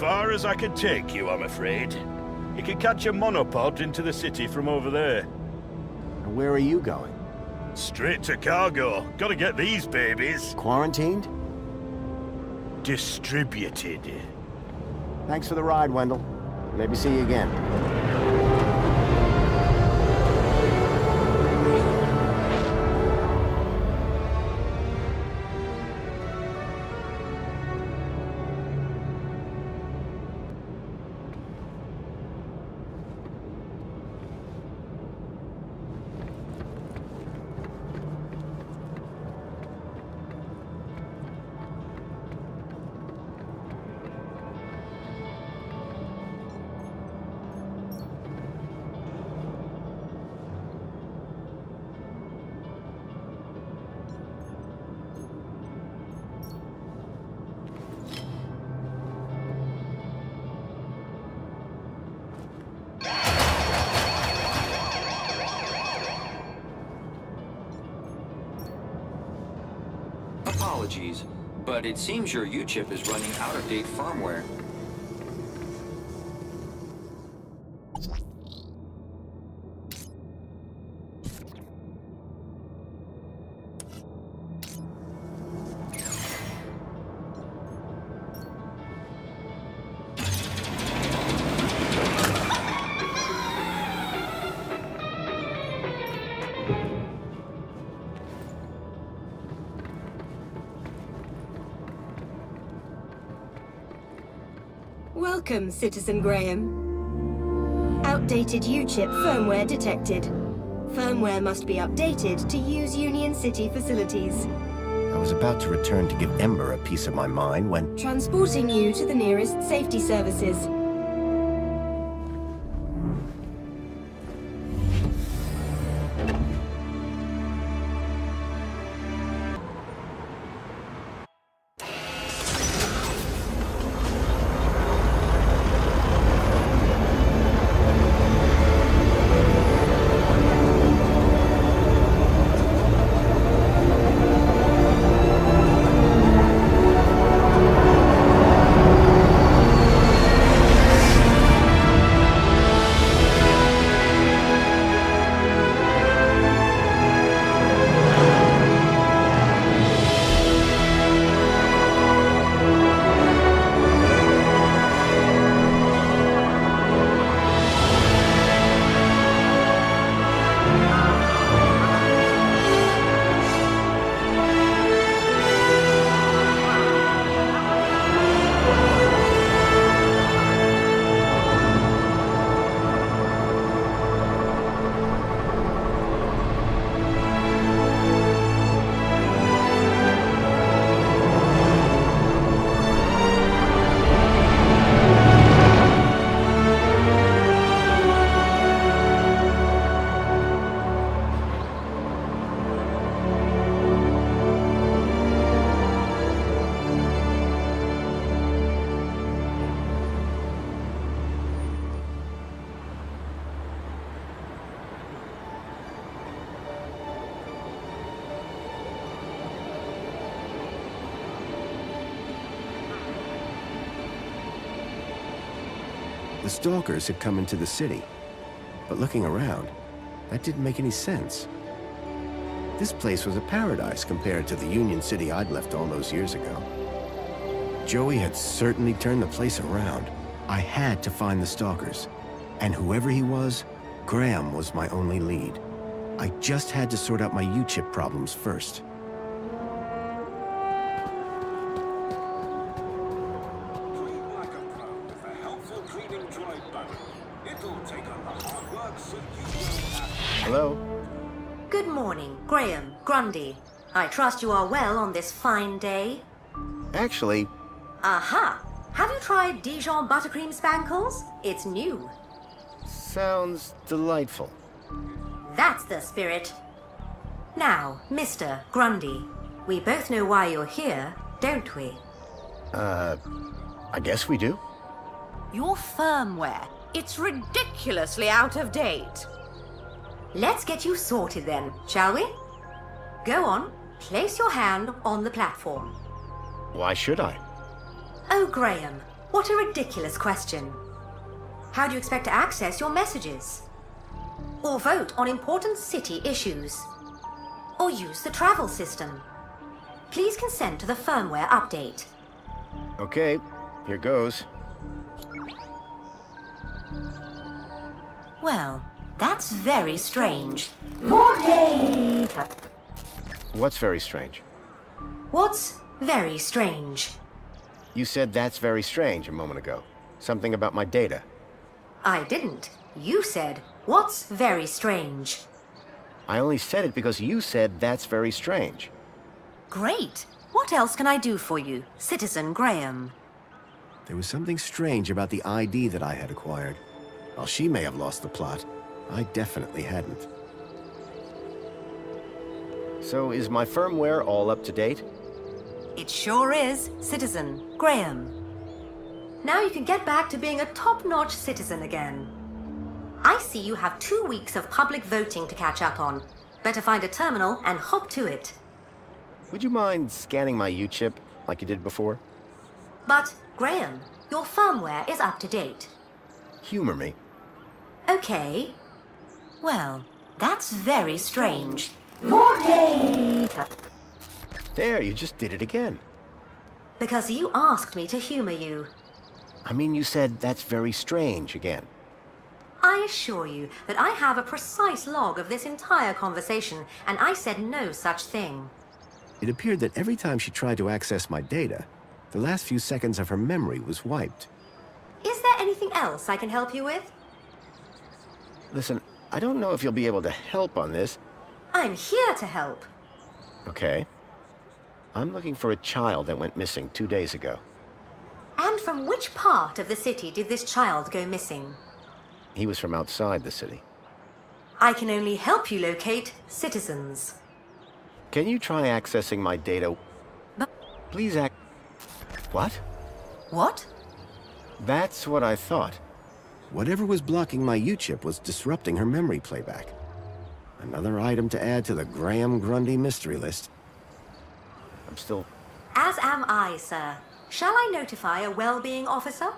far as I can take you, I'm afraid. You can catch a monopod into the city from over there. And where are you going? Straight to cargo. Gotta get these babies. Quarantined? Distributed. Thanks for the ride, Wendell. Maybe see you again. Apologies, but it seems your U-chip is running out-of-date firmware. Welcome, Citizen Graham. Outdated U-chip firmware detected. Firmware must be updated to use Union City facilities. I was about to return to give Ember a piece of my mind when... Transporting you to the nearest safety services. The stalkers had come into the city. But looking around, that didn't make any sense. This place was a paradise compared to the Union City I'd left all those years ago. Joey had certainly turned the place around. I had to find the stalkers. And whoever he was, Graham was my only lead. I just had to sort out my U-chip problems first. Hello? Good morning, Graham, Grundy. I trust you are well on this fine day. Actually... Aha! Have you tried Dijon buttercream spankles? It's new. Sounds delightful. That's the spirit. Now, Mr. Grundy, we both know why you're here, don't we? I guess we do. Your firmware. It's ridiculously out of date. Let's get you sorted then, shall we? Go on, place your hand on the platform. Why should I? Oh, Graham, What a ridiculous question. How do you expect to access your messages? Or vote on important city issues? Or use the travel system? Please consent to the firmware update. Okay, here goes. Well, that's very strange. What's very strange? What's very strange? You said that's very strange a moment ago. Something about my data. I didn't. You said, what's very strange? I only said it because you said that's very strange. Great. What else can I do for you, Citizen Graham? There was something strange about the ID that I had acquired. While she may have lost the plot, I definitely hadn't. So is my firmware all up to date? It sure is, Citizen Graham. Now you can get back to being a top-notch citizen again. I see you have 2 weeks of public voting to catch up on. Better find a terminal and hop to it. Would you mind scanning my U-chip like you did before? But, Graham, your firmware is up to date. Humor me. Okay. Well, that's very strange. There, you just did it again. Because you asked me to humor you. I mean, you said that's very strange again. I assure you that I have a precise log of this entire conversation, and I said no such thing. It appeared that every time she tried to access my data, the last few seconds of her memory was wiped. Is there anything else I can help you with? Listen, I don't know if you'll be able to help on this. I'm here to help. Okay. I'm looking for a child that went missing 2 days ago. And from which part of the city did this child go missing? He was from outside the city. I can only help you locate citizens. Can you try accessing my data? But Please act... What? what? That's what I thought. Whatever was blocking my U-chip was disrupting her memory playback. Another item to add to the Graham Grundy mystery list. I'm still... As am I, sir. Shall I notify a well-being officer?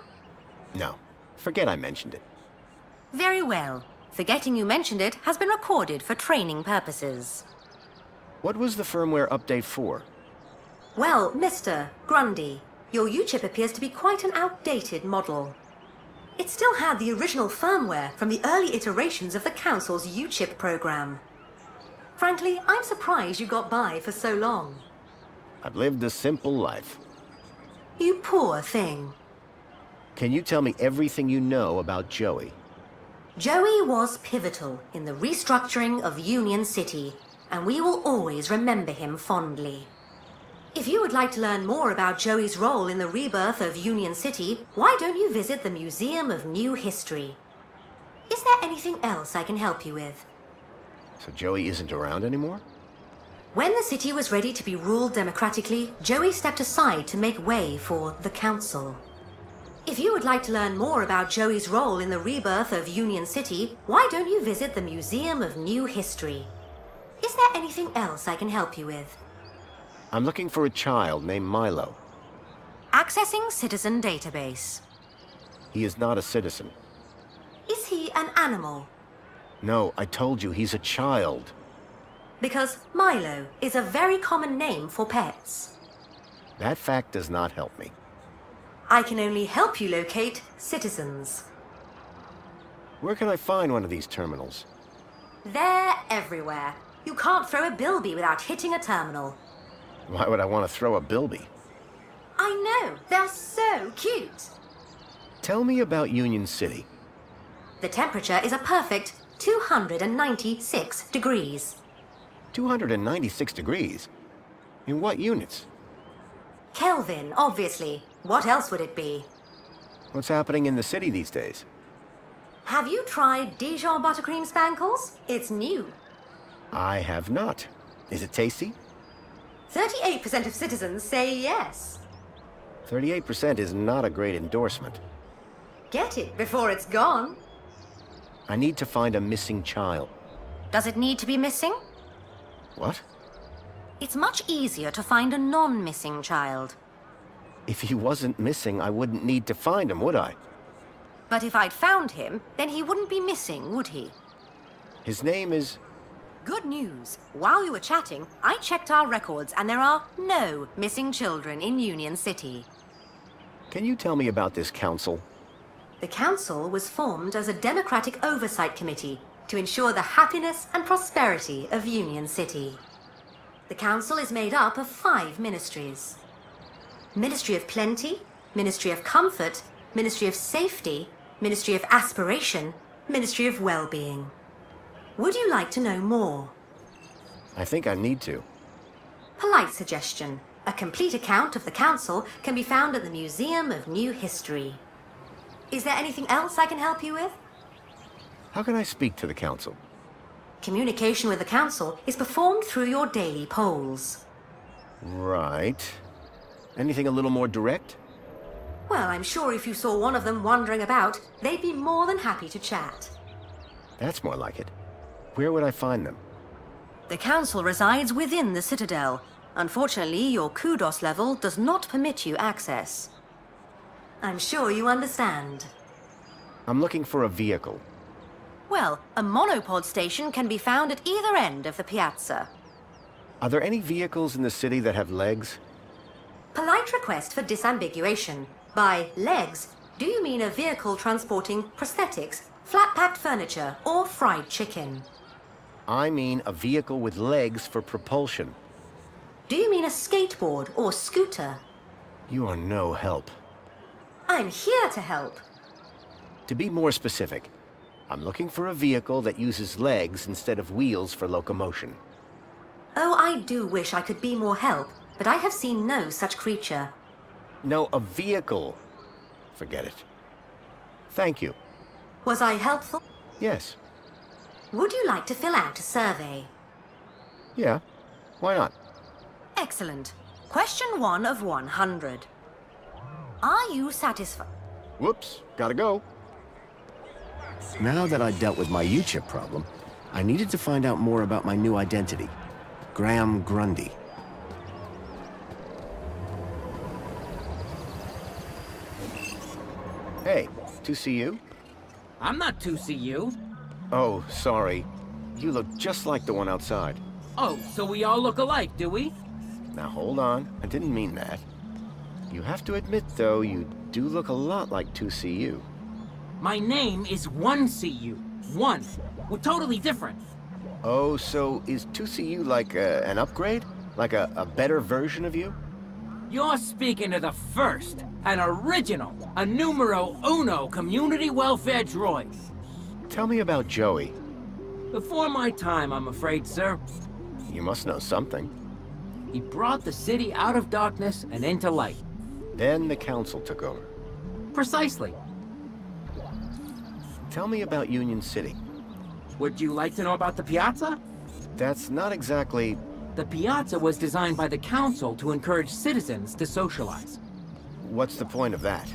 No. Forget I mentioned it. Very well. Forgetting you mentioned it has been recorded for training purposes. What was the firmware update for? Well, Mr. Grundy, your U-chip appears to be quite an outdated model. It still had the original firmware from the early iterations of the Council's U-chip program. Frankly, I'm surprised you got by for so long. I've lived a simple life. You poor thing. Can you tell me everything you know about Joey? Joey was pivotal in the restructuring of Union City, and we will always remember him fondly. If you would like to learn more about Joey's role in the rebirth of Union City, why don't you visit the Museum of New History? Is there anything else I can help you with? So Joey isn't around anymore? When the city was ready to be ruled democratically, Joey stepped aside to make way for the Council. If you would like to learn more about Joey's role in the rebirth of Union City, why don't you visit the Museum of New History? Is there anything else I can help you with? I'm looking for a child named Milo. Accessing Citizen Database. He is not a citizen. Is he an animal? No, I told you he's a child. Because Milo is a very common name for pets. That fact does not help me. I can only help you locate citizens. Where can I find one of these terminals? They're everywhere. You can't throw a bilby without hitting a terminal. Why would I want to throw a bilby? I know, they're so cute. Tell me about Union City. The temperature is a perfect 296 degrees. 296 degrees? In what units? Kelvin, obviously. What else would it be? What's happening in the city these days? Have you tried Dijon buttercream spankles? It's new. I have not. Is it tasty? 38% of citizens say yes. 38% is not a great endorsement. Get it before it's gone. I need to find a missing child. Does it need to be missing? What? It's much easier to find a non-missing child. If he wasn't missing, I wouldn't need to find him, would I? But if I'd found him, then he wouldn't be missing, would he? His name is... Good news. While you were chatting, I checked our records and there are no missing children in Union City. Can you tell me about this council? The council was formed as a democratic oversight committee to ensure the happiness and prosperity of Union City. The council is made up of 5 ministries. Ministry of Plenty, Ministry of Comfort, Ministry of Safety, Ministry of Aspiration, Ministry of Well-being. Would you like to know more? I think I need to. Polite suggestion. A complete account of the council can be found at the Museum of New History. Is there anything else I can help you with? How can I speak to the council? Communication with the council is performed through your daily polls. Right. Anything a little more direct? Well, I'm sure if you saw one of them wandering about, they'd be more than happy to chat. That's more like it. Where would I find them? The council resides within the Citadel. Unfortunately, your kudos level does not permit you access. I'm sure you understand. I'm looking for a vehicle. Well, a monopod station can be found at either end of the piazza. Are there any vehicles in the city that have legs? Polite request for disambiguation. By legs, do you mean a vehicle transporting prosthetics, flat-packed furniture, or fried chicken? I mean a vehicle with legs for propulsion. Do you mean a skateboard or scooter? You are no help. I'm here to help. To be more specific, I'm looking for a vehicle that uses legs instead of wheels for locomotion. Oh, I do wish I could be more help, but I have seen no such creature. No, a vehicle. Forget it. Thank you. Was I helpful? Yes. Would you like to fill out a survey? Yeah. Why not? Excellent. Question 1 of 100. Are you satisfied? Whoops. Gotta go. Now that I'd dealt with my U-chip problem, I needed to find out more about my new identity. Graham Grundy. Hey, 2CU? I'm not 2CU. Oh, sorry. You look just like the one outside. Oh, so we all look alike, do we? Now hold on, I didn't mean that. You have to admit, though, you do look a lot like 2CU. My name is 1CU. 1. We're totally different. Oh, so is 2CU like an upgrade? Like a better version of you? You're speaking to the first, an original, a numero uno community welfare droid. Tell me about Joey. Before my time, I'm afraid, sir. You must know something. He brought the city out of darkness and into light. Then the council took over. Precisely. Tell me about Union City. Would you like to know about the piazza? That's not exactly... The piazza was designed by the council to encourage citizens to socialize. What's the point of that?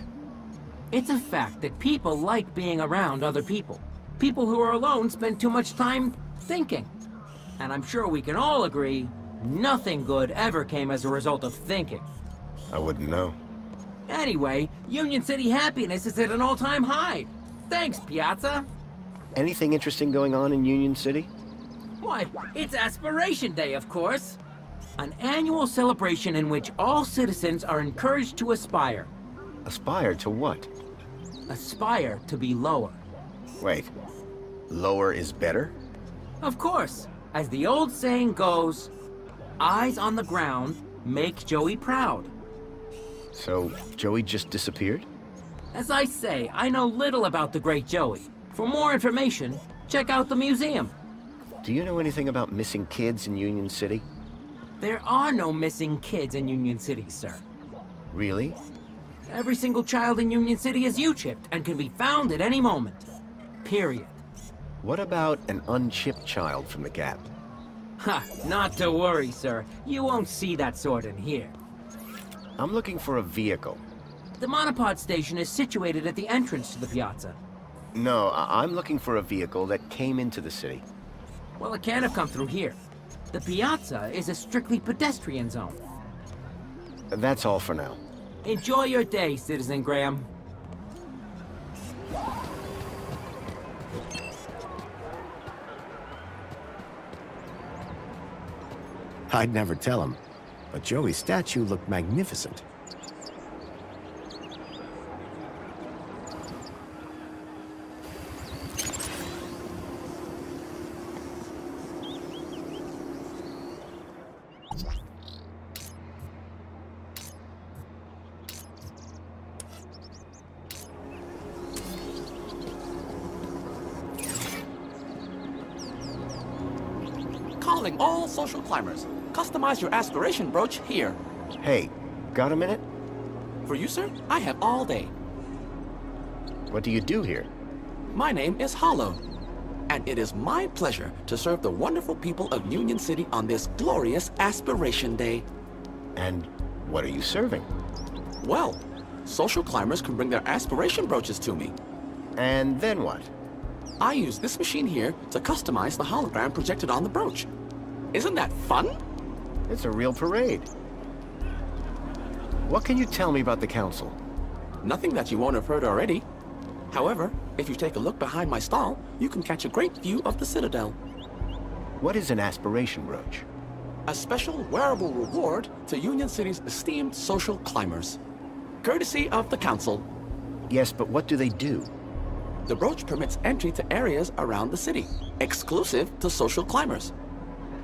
It's a fact that people like being around other people. People who are alone spend too much time thinking. And I'm sure we can all agree, nothing good ever came as a result of thinking. I wouldn't know. Anyway, Union City happiness is at an all-time high. Thanks, Piazza. Anything interesting going on in Union City? Why, it's Aspiration Day, of course. An annual celebration in which all citizens are encouraged to aspire. Aspire to what? Aspire to be lower. Wait, lower is better? Of course. As the old saying goes, eyes on the ground make Joey proud. So, Joey just disappeared? As I say, I know little about the great Joey. For more information, check out the museum. Do you know anything about missing kids in Union City? There are no missing kids in Union City, sir. Really? Every single child in Union City is U-chipped and can be found at any moment. Period. What about an unchipped child from the Gap? Ha! Not to worry, sir. You won't see that sort in here. I'm looking for a vehicle. The monopod station is situated at the entrance to the piazza. No, I'm looking for a vehicle that came into the city. Well, it can't have come through here. The piazza is a strictly pedestrian zone. That's all for now. Enjoy your day, Citizen Graham. I'd never tell him, but Joey's statue looked magnificent. Calling all social climbers. Customize your aspiration brooch here. Hey, got a minute? For you, sir, I have all day. What do you do here? My name is Hollow, and it is my pleasure to serve the wonderful people of Union City on this glorious Aspiration Day. And what are you serving? Well, social climbers can bring their aspiration brooches to me. And then what? I use this machine here to customize the hologram projected on the brooch. Isn't that fun? It's a real parade. What can you tell me about the council? Nothing that you won't have heard already. However, if you take a look behind my stall, you can catch a great view of the Citadel. What is an aspiration brooch? A special wearable reward to Union City's esteemed social climbers. Courtesy of the council. Yes, but what do they do? The brooch permits entry to areas around the city, exclusive to social climbers,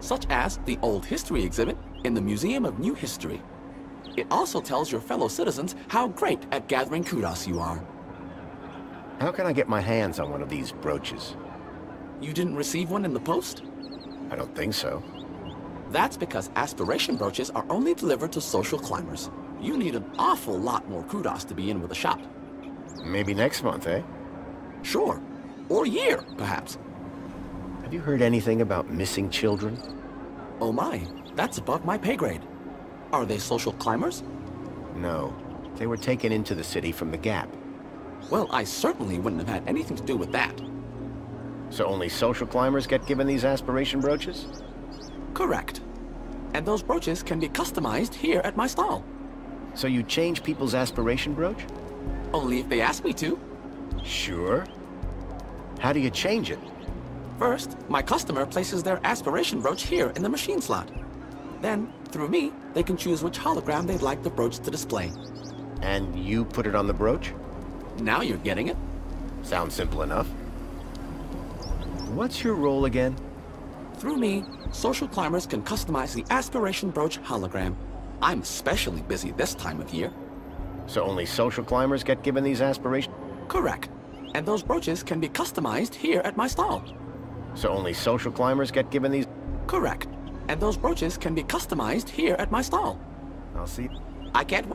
such as the Old History exhibit in the Museum of New History. It also tells your fellow citizens how great at gathering kudos you are. How can I get my hands on one of these brooches? You didn't receive one in the post? I don't think so. That's because aspiration brooches are only delivered to social climbers. You need an awful lot more kudos to be in with a shop. Maybe next month, eh? Sure. Or year, perhaps. Have you heard anything about missing children? Oh my, that's above my pay grade. Are they social climbers? No. They were taken into the city from the Gap. Well, I certainly wouldn't have had anything to do with that. So only social climbers get given these aspiration brooches? Correct. And those brooches can be customized here at my stall. So you change people's aspiration brooch? Only if they ask me to. Sure. How do you change it? First, my customer places their aspiration brooch here in the machine slot. Then, through me, they can choose which hologram they'd like the brooch to display. And you put it on the brooch? Now you're getting it. Sounds simple enough. What's your role again? Through me, social climbers can customize the aspiration brooch hologram. I'm especially busy this time of year. So only social climbers get given these aspiration... Correct. And those brooches can be customized here at my stall. So only social climbers get given these... Correct. And those brooches can be customized here at my stall. I'll see. I can't...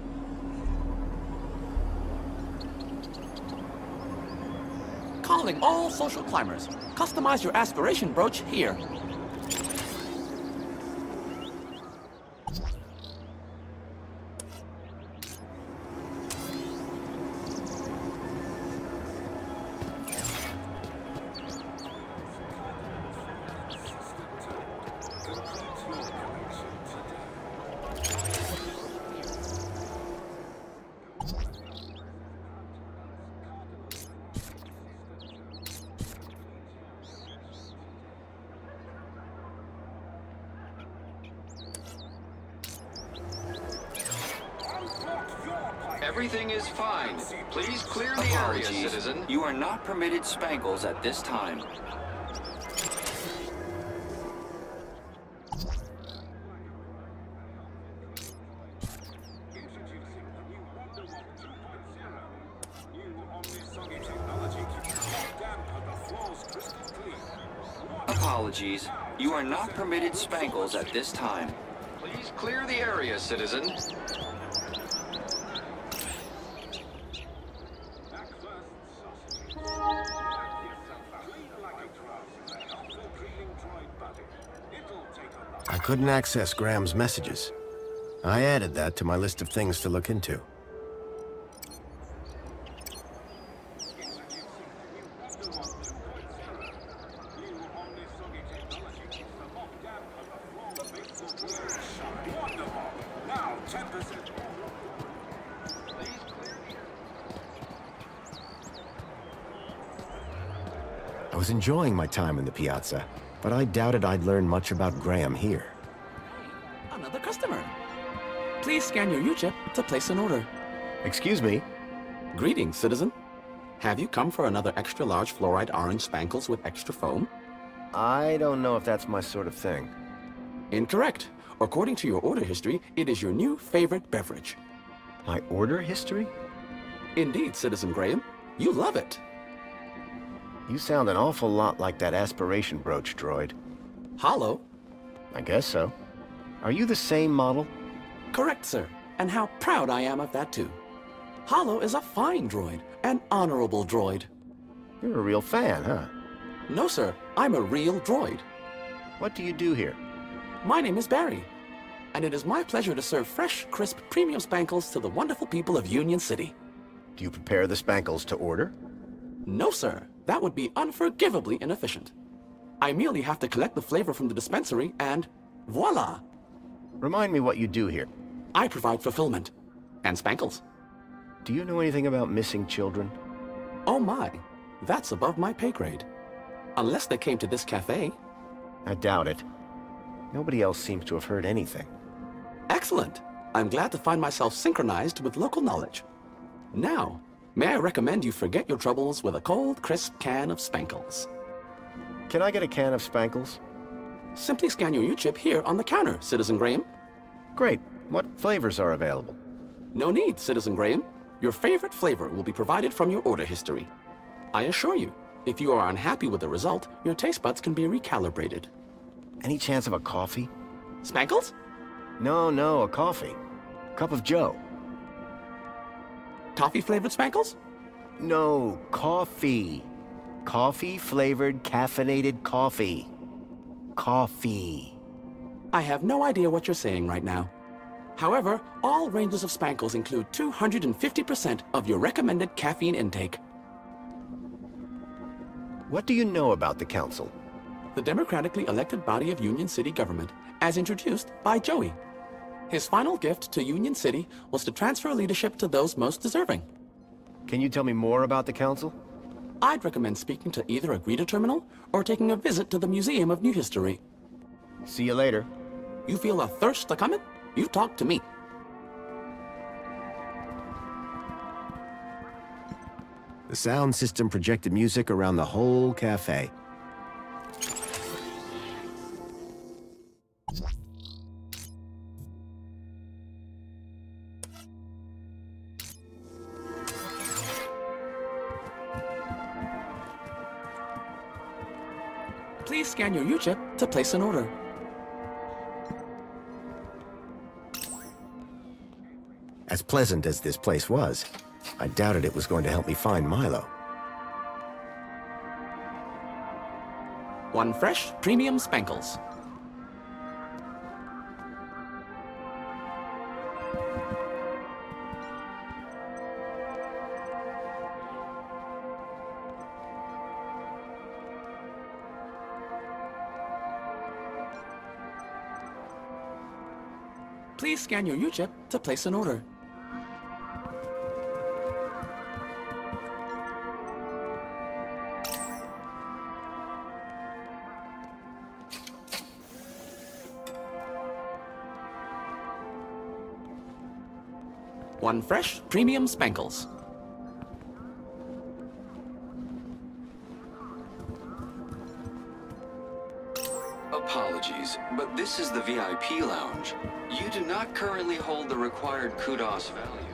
Calling all social climbers. Customize your aspiration brooch here. Everything is fine. Please clear the area, citizen. You are not permitted spankles at this time. Apologies. You are not permitted spankles at this time. Please clear the area, citizen. I couldn't access Graham's messages. I added that to my list of things to look into. was enjoying my time in the piazza, but I doubted I'd learn much about Graham here. Another customer. Please scan your U-chip to place an order. Excuse me? Greetings, citizen. Have you come for another extra large fluoride orange spankles with extra foam? I don't know if that's my sort of thing. Incorrect. According to your order history, it is your new favorite beverage. My order history? Indeed, Citizen Graham. You love it. You sound an awful lot like that aspiration brooch droid. Hollow? I guess so. Are you the same model? Correct, sir. And how proud I am of that, too. Hollow is a fine droid, an honorable droid. You're a real fan, huh? No, sir. I'm a real droid. What do you do here? My name is Barry, and it is my pleasure to serve fresh, crisp, premium spankles to the wonderful people of Union City. Do you prepare the spankles to order? No, sir. That would be unforgivably inefficient. I merely have to collect the flavor from the dispensary and voila! Remind me what you do here. I provide fulfillment. And spankles. Do you know anything about missing children? Oh my, that's above my pay grade. Unless they came to this cafe. I doubt it. Nobody else seems to have heard anything. Excellent. I'm glad to find myself synchronized with local knowledge. Now, may I recommend you forget your troubles with a cold, crisp can of spankles. Can I get a can of spankles? Simply scan your U-chip here on the counter, Citizen Graham. Great. What flavors are available? No need, Citizen Graham. Your favorite flavor will be provided from your order history. I assure you, if you are unhappy with the result, your taste buds can be recalibrated. Any chance of a coffee? Spankles? No, a coffee. Cup of joe. Toffee-flavored spankles? No, coffee. Coffee-flavored caffeinated coffee. Coffee. I have no idea what you're saying right now. However, all ranges of spankles include 250% of your recommended caffeine intake. What do you know about the council? The democratically elected body of Union City government, as introduced by Joey. His final gift to Union City was to transfer leadership to those most deserving. Can you tell me more about the council? I'd recommend speaking to either a greeter terminal or taking a visit to the Museum of New History. See you later. You feel a thirst to come in? You talk to me. The sound system projected music around the whole cafe. Please scan your U-chip to place an order. As pleasant as this place was, I doubted it was going to help me find Milo. One fresh, premium spankles. Please scan your U-chip to place an order. One fresh, premium spankles. Apologies, but this is the VIP lounge. You do not currently hold the required kudos value.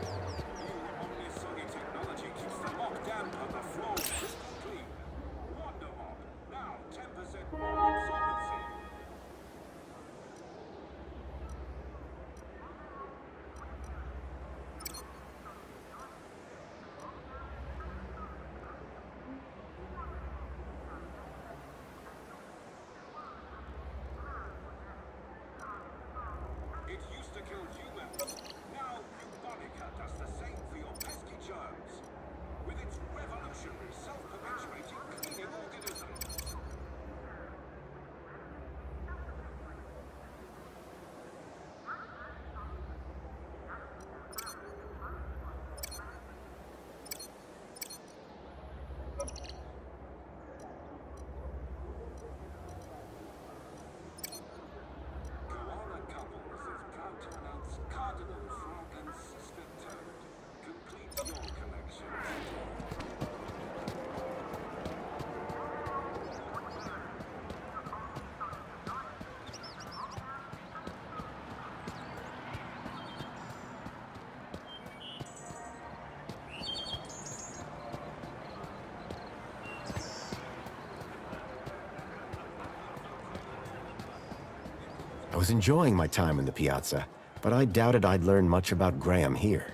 I was enjoying my time in the piazza, but I doubted I'd learn much about Graham here.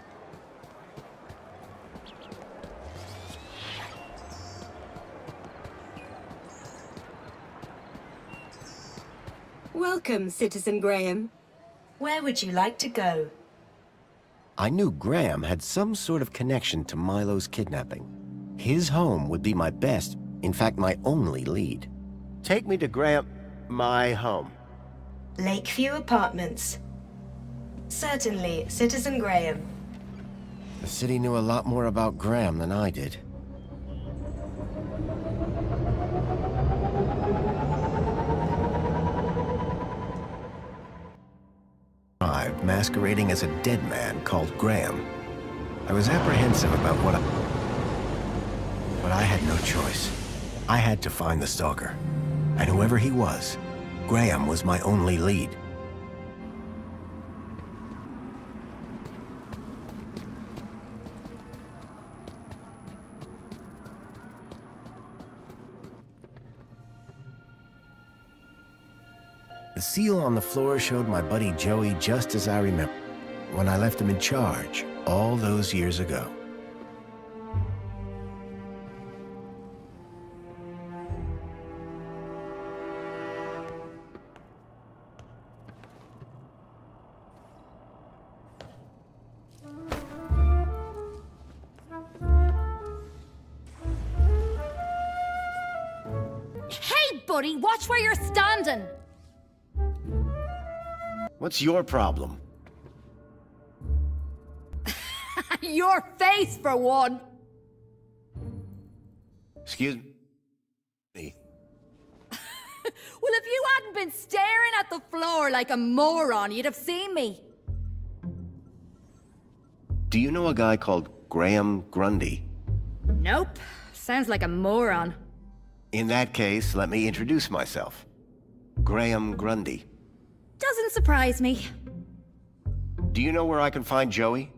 Welcome, Citizen Graham. Where would you like to go? I knew Graham had some sort of connection to Milo's kidnapping. His home would be my best, in fact, my only lead. Take me to Graham... my home. Lakeview Apartments. Certainly, Citizen Graham. The city knew a lot more about Graham than I did. Masquerading as a dead man called Graham. I was apprehensive about but I had no choice. I had to find the stalker. And whoever he was, Graham was my only lead. The seal on the floor showed my buddy Joey just as I remember, when I left him in charge all those years ago. Hey, buddy, watch where you're standing! What's your problem? Your face, for one! Excuse me? Well, if you hadn't been staring at the floor like a moron, you'd have seen me. Do you know a guy called Graham Grundy? Nope. Sounds like a moron. In that case, let me introduce myself. Graham Grundy. Doesn't surprise me. Do you know where I can find Joey?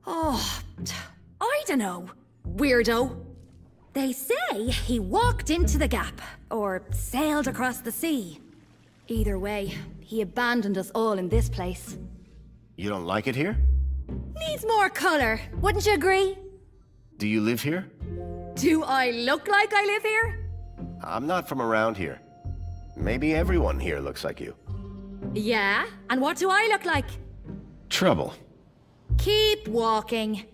Oh, I don't know. Weirdo. They say he walked into the gap, or sailed across the sea. Either way, he abandoned us all in this place. You don't like it here? Needs more color, wouldn't you agree? Do you live here? Do I look like I live here? I'm not from around here. Maybe everyone here looks like you. Yeah? And what do I look like? Trouble. Keep walking.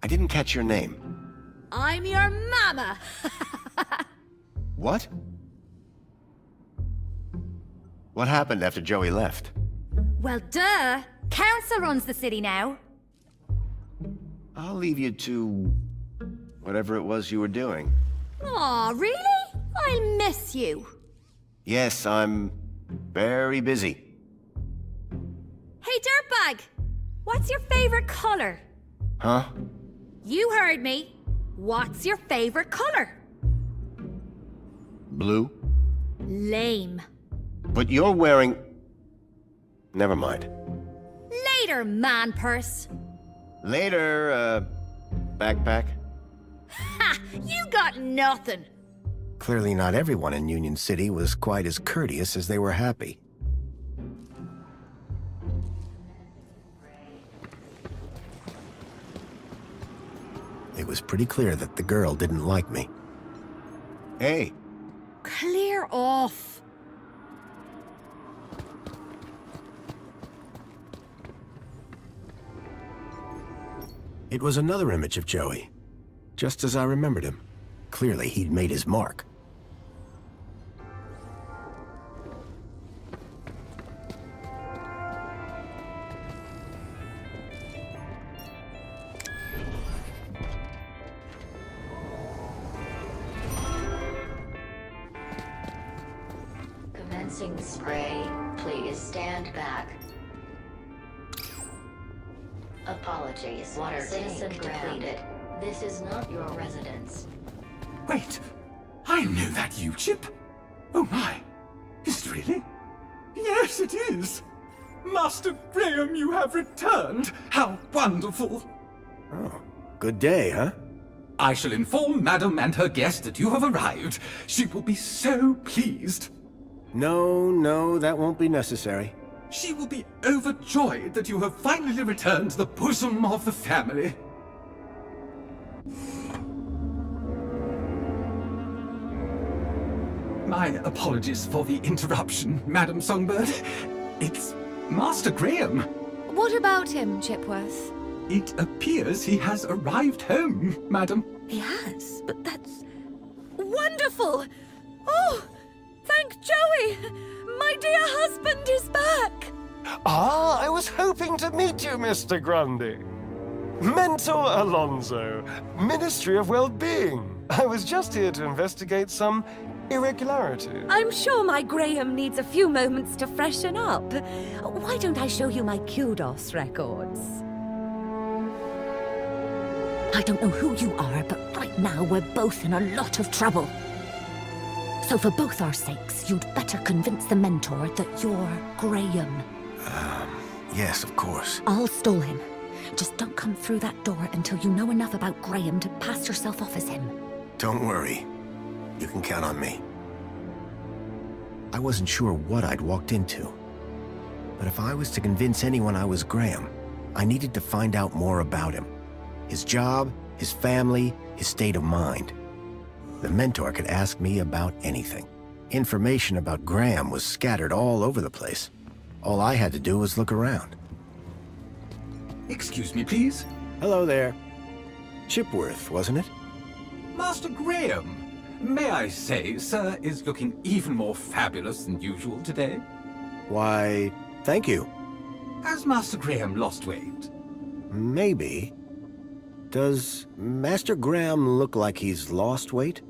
I didn't catch your name. I'm your mama. What? What happened after Joey left? Well, duh. Council runs the city now. I'll leave you to... whatever it was you were doing. Aw, really? I'll miss you. Yes, I'm... very busy. Hey, dirtbag! What's your favorite color? Huh? You heard me. What's your favorite color? Blue? Lame. But you're wearing... never mind. Later, man purse. Later, backpack? Ha! You got nothing. Clearly not everyone in Union City was quite as courteous as they were happy. It was pretty clear that the girl didn't like me. Hey! Clear off. It was another image of Joey, just as I remembered him. Clearly, he'd made his mark. Commencing spray. Please stand back. Apologies. Water citizen depleted. This is not your residence. Wait, I know that U-chip. Oh my, is it really? Yes, it is. Master Graham, you have returned. How wonderful. Oh, good day, huh? I shall inform Madam and her guest that you have arrived. She will be so pleased. No, that won't be necessary. She will be overjoyed that you have finally returned to the bosom of the family. My apologies for the interruption, Madam Songbird. It's Master Graham. What about him, Chipworth? It appears he has arrived home, Madam. He has, but that's wonderful! Oh, thank Joey! My dear husband is back! Ah, I was hoping to meet you, Mr. Grundy. Mentor Alonso, Ministry of Well-Being. I was just here to investigate some irregularities. I'm sure my Graham needs a few moments to freshen up. Why don't I show you my kudos records? I don't know who you are, but right now we're both in a lot of trouble. So for both our sakes, you'd better convince the mentor that you're Graham. Yes, of course. I'll stall him. Just don't come through that door until you know enough about Graham to pass yourself off as him. Don't worry. You can count on me. I wasn't sure what I'd walked into. But if I was to convince anyone I was Graham, I needed to find out more about him. His job, his family, his state of mind. The mentor could ask me about anything. Information about Graham was scattered all over the place. All I had to do was look around. Excuse me, please. Hello there. Chipworth, wasn't it? Master Graham. May I say, sir is looking even more fabulous than usual today. Why, thank you. Has Master Graham lost weight? Maybe. Does Master Graham look like he's lost weight?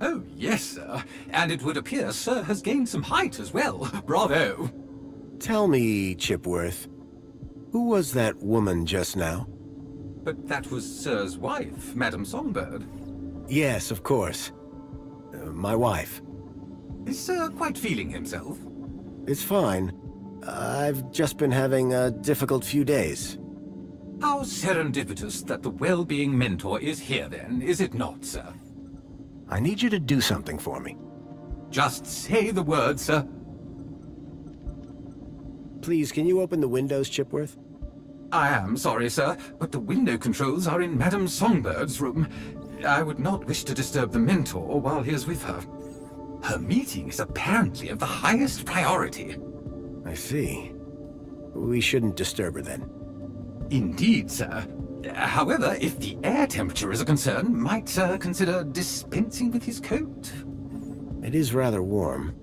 Oh, yes, sir. And it would appear sir has gained some height as well. Bravo. Tell me, Chipworth, who was that woman just now? But that was sir's wife, Madam Songbird. Yes, of course. My wife. Is sir quite feeling himself? It's fine. I've just been having a difficult few days. How serendipitous that the well-being mentor is here then, is it not, sir? I need you to do something for me. Just say the word, sir. Please, can you open the windows, Chipworth? I am sorry, sir, but the window controls are in Madam Songbird's room. I would not wish to disturb the mentor while he is with her. Her meeting is apparently of the highest priority. I see. We shouldn't disturb her then. Indeed, sir. However, if the air temperature is a concern, might sir consider dispensing with his coat? It is rather warm.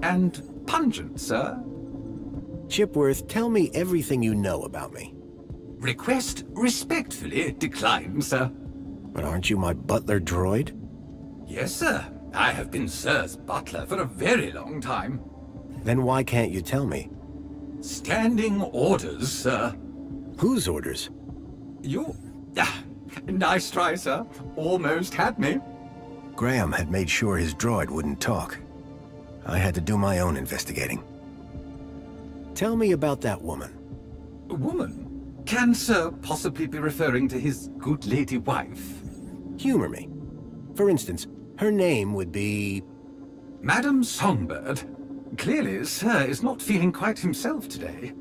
And pungent, sir? Chipworth, tell me everything you know about me. Request respectfully declined, sir. But aren't you my butler droid? Yes, sir. I have been sir's butler for a very long time. Then why can't you tell me? Standing orders, sir. Whose orders? You... nice try, sir. Almost had me. Graham had made sure his droid wouldn't talk. I had to do my own investigating. Tell me about that woman. Woman? Can sir possibly be referring to his good lady wife? Humor me. For instance, her name would be... Madam Songbird. Clearly, sir is not feeling quite himself today.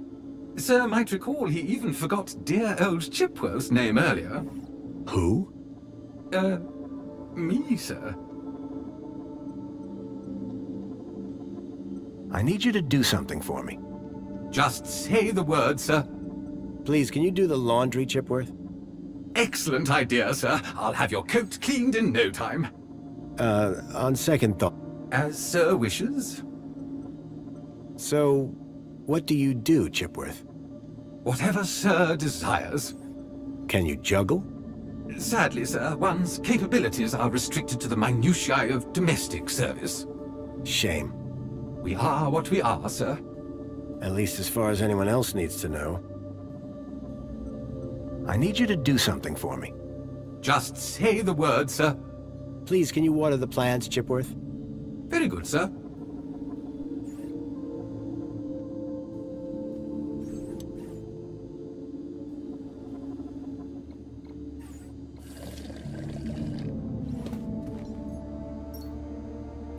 Sir might recall he even forgot dear old Chipworth's name earlier. Who? Me, sir. I need you to do something for me. Just say the word, sir. Please, can you do the laundry, Chipworth? Excellent idea, sir. I'll have your coat cleaned in no time. On second thought. As sir wishes. So, what do you do, Chipworth? Whatever sir desires. Can you juggle? Sadly, sir, one's capabilities are restricted to the minutiae of domestic service. Shame. We are what we are, sir. At least as far as anyone else needs to know. I need you to do something for me. Just say the word, sir. Please, can you water the plants, Chipworth? Very good, sir.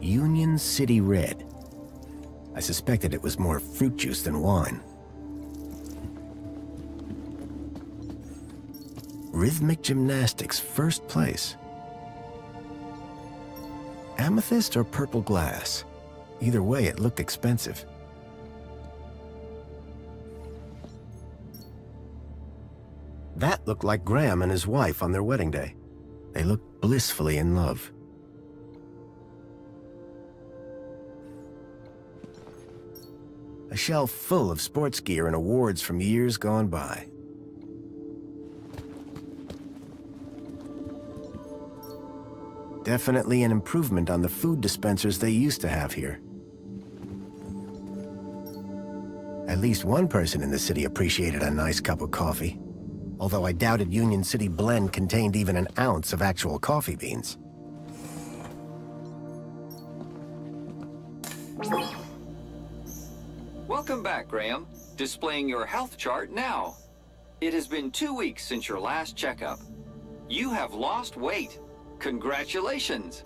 Union City Red. I suspected it was more fruit juice than wine. Rhythmic gymnastics, first place. Amethyst or purple glass? Either way, it looked expensive. That looked like Graham and his wife on their wedding day. They looked blissfully in love. A shelf full of sports gear and awards from years gone by. Definitely an improvement on the food dispensers they used to have here. At least one person in the city appreciated a nice cup of coffee. Although I doubted Union City Blend contained even an ounce of actual coffee beans. Welcome back, Graham. Displaying your health chart now. It has been 2 weeks since your last checkup. You have lost weight. Congratulations!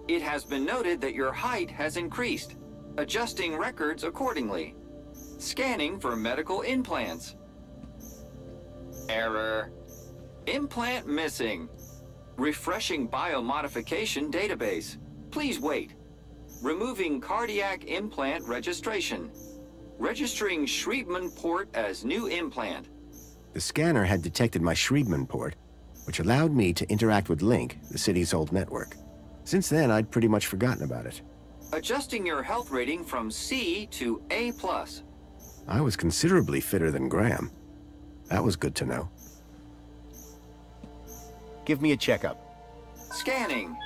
It has been noted that your height has increased. Adjusting records accordingly. Scanning for medical implants. Error. Implant missing. Refreshing biomodification database. Please wait. Removing cardiac implant registration. Registering Schriebman port as new implant. The scanner had detected my Schriebman port, which allowed me to interact with Link, the city's old network. Since then, I'd pretty much forgotten about it. Adjusting your health rating from C to A+. I was considerably fitter than Graham. That was good to know. Give me a checkup. Scanning.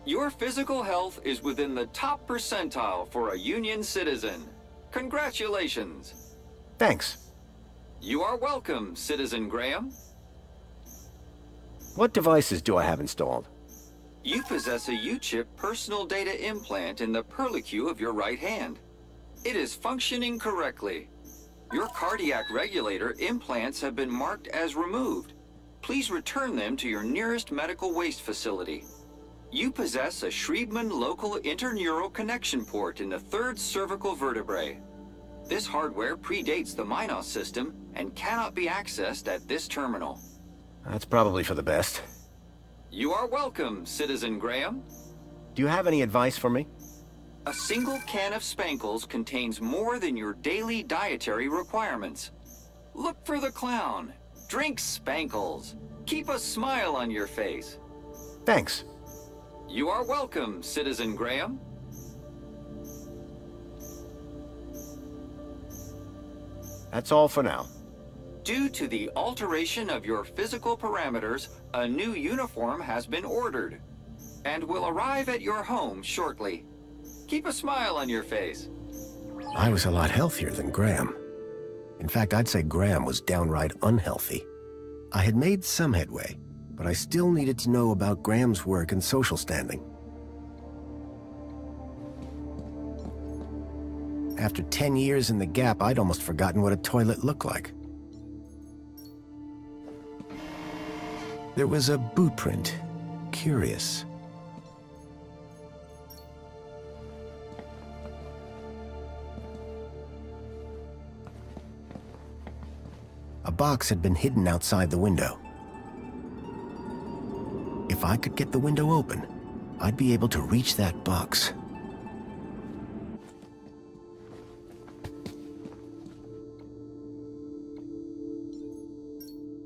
Your physical health is within the top percentile for a Union citizen. Congratulations. Thanks. You are welcome, Citizen Graham. What devices do I have installed? You possess a U-chip personal data implant in the perlicue of your right hand. It is functioning correctly. Your cardiac regulator implants have been marked as removed. Please return them to your nearest medical waste facility. You possess a Schriebman local interneural connection port in the 3rd cervical vertebrae. This hardware predates the Minos system and cannot be accessed at this terminal. That's probably for the best. You are welcome, Citizen Graham. Do you have any advice for me? A single can of Spankles contains more than your daily dietary requirements. Look for the clown. Drink Spankles. Keep a smile on your face. Thanks. You are welcome, Citizen Graham. That's all for now. Due to the alteration of your physical parameters, a new uniform has been ordered and will arrive at your home shortly. Keep a smile on your face. I was a lot healthier than Graham. In fact, I'd say Graham was downright unhealthy. I had made some headway, but I still needed to know about Graham's work and social standing. After 10 years in the Gap, I'd almost forgotten what a toilet looked like. There was a boot print. Curious. A box had been hidden outside the window. If I could get the window open, I'd be able to reach that box.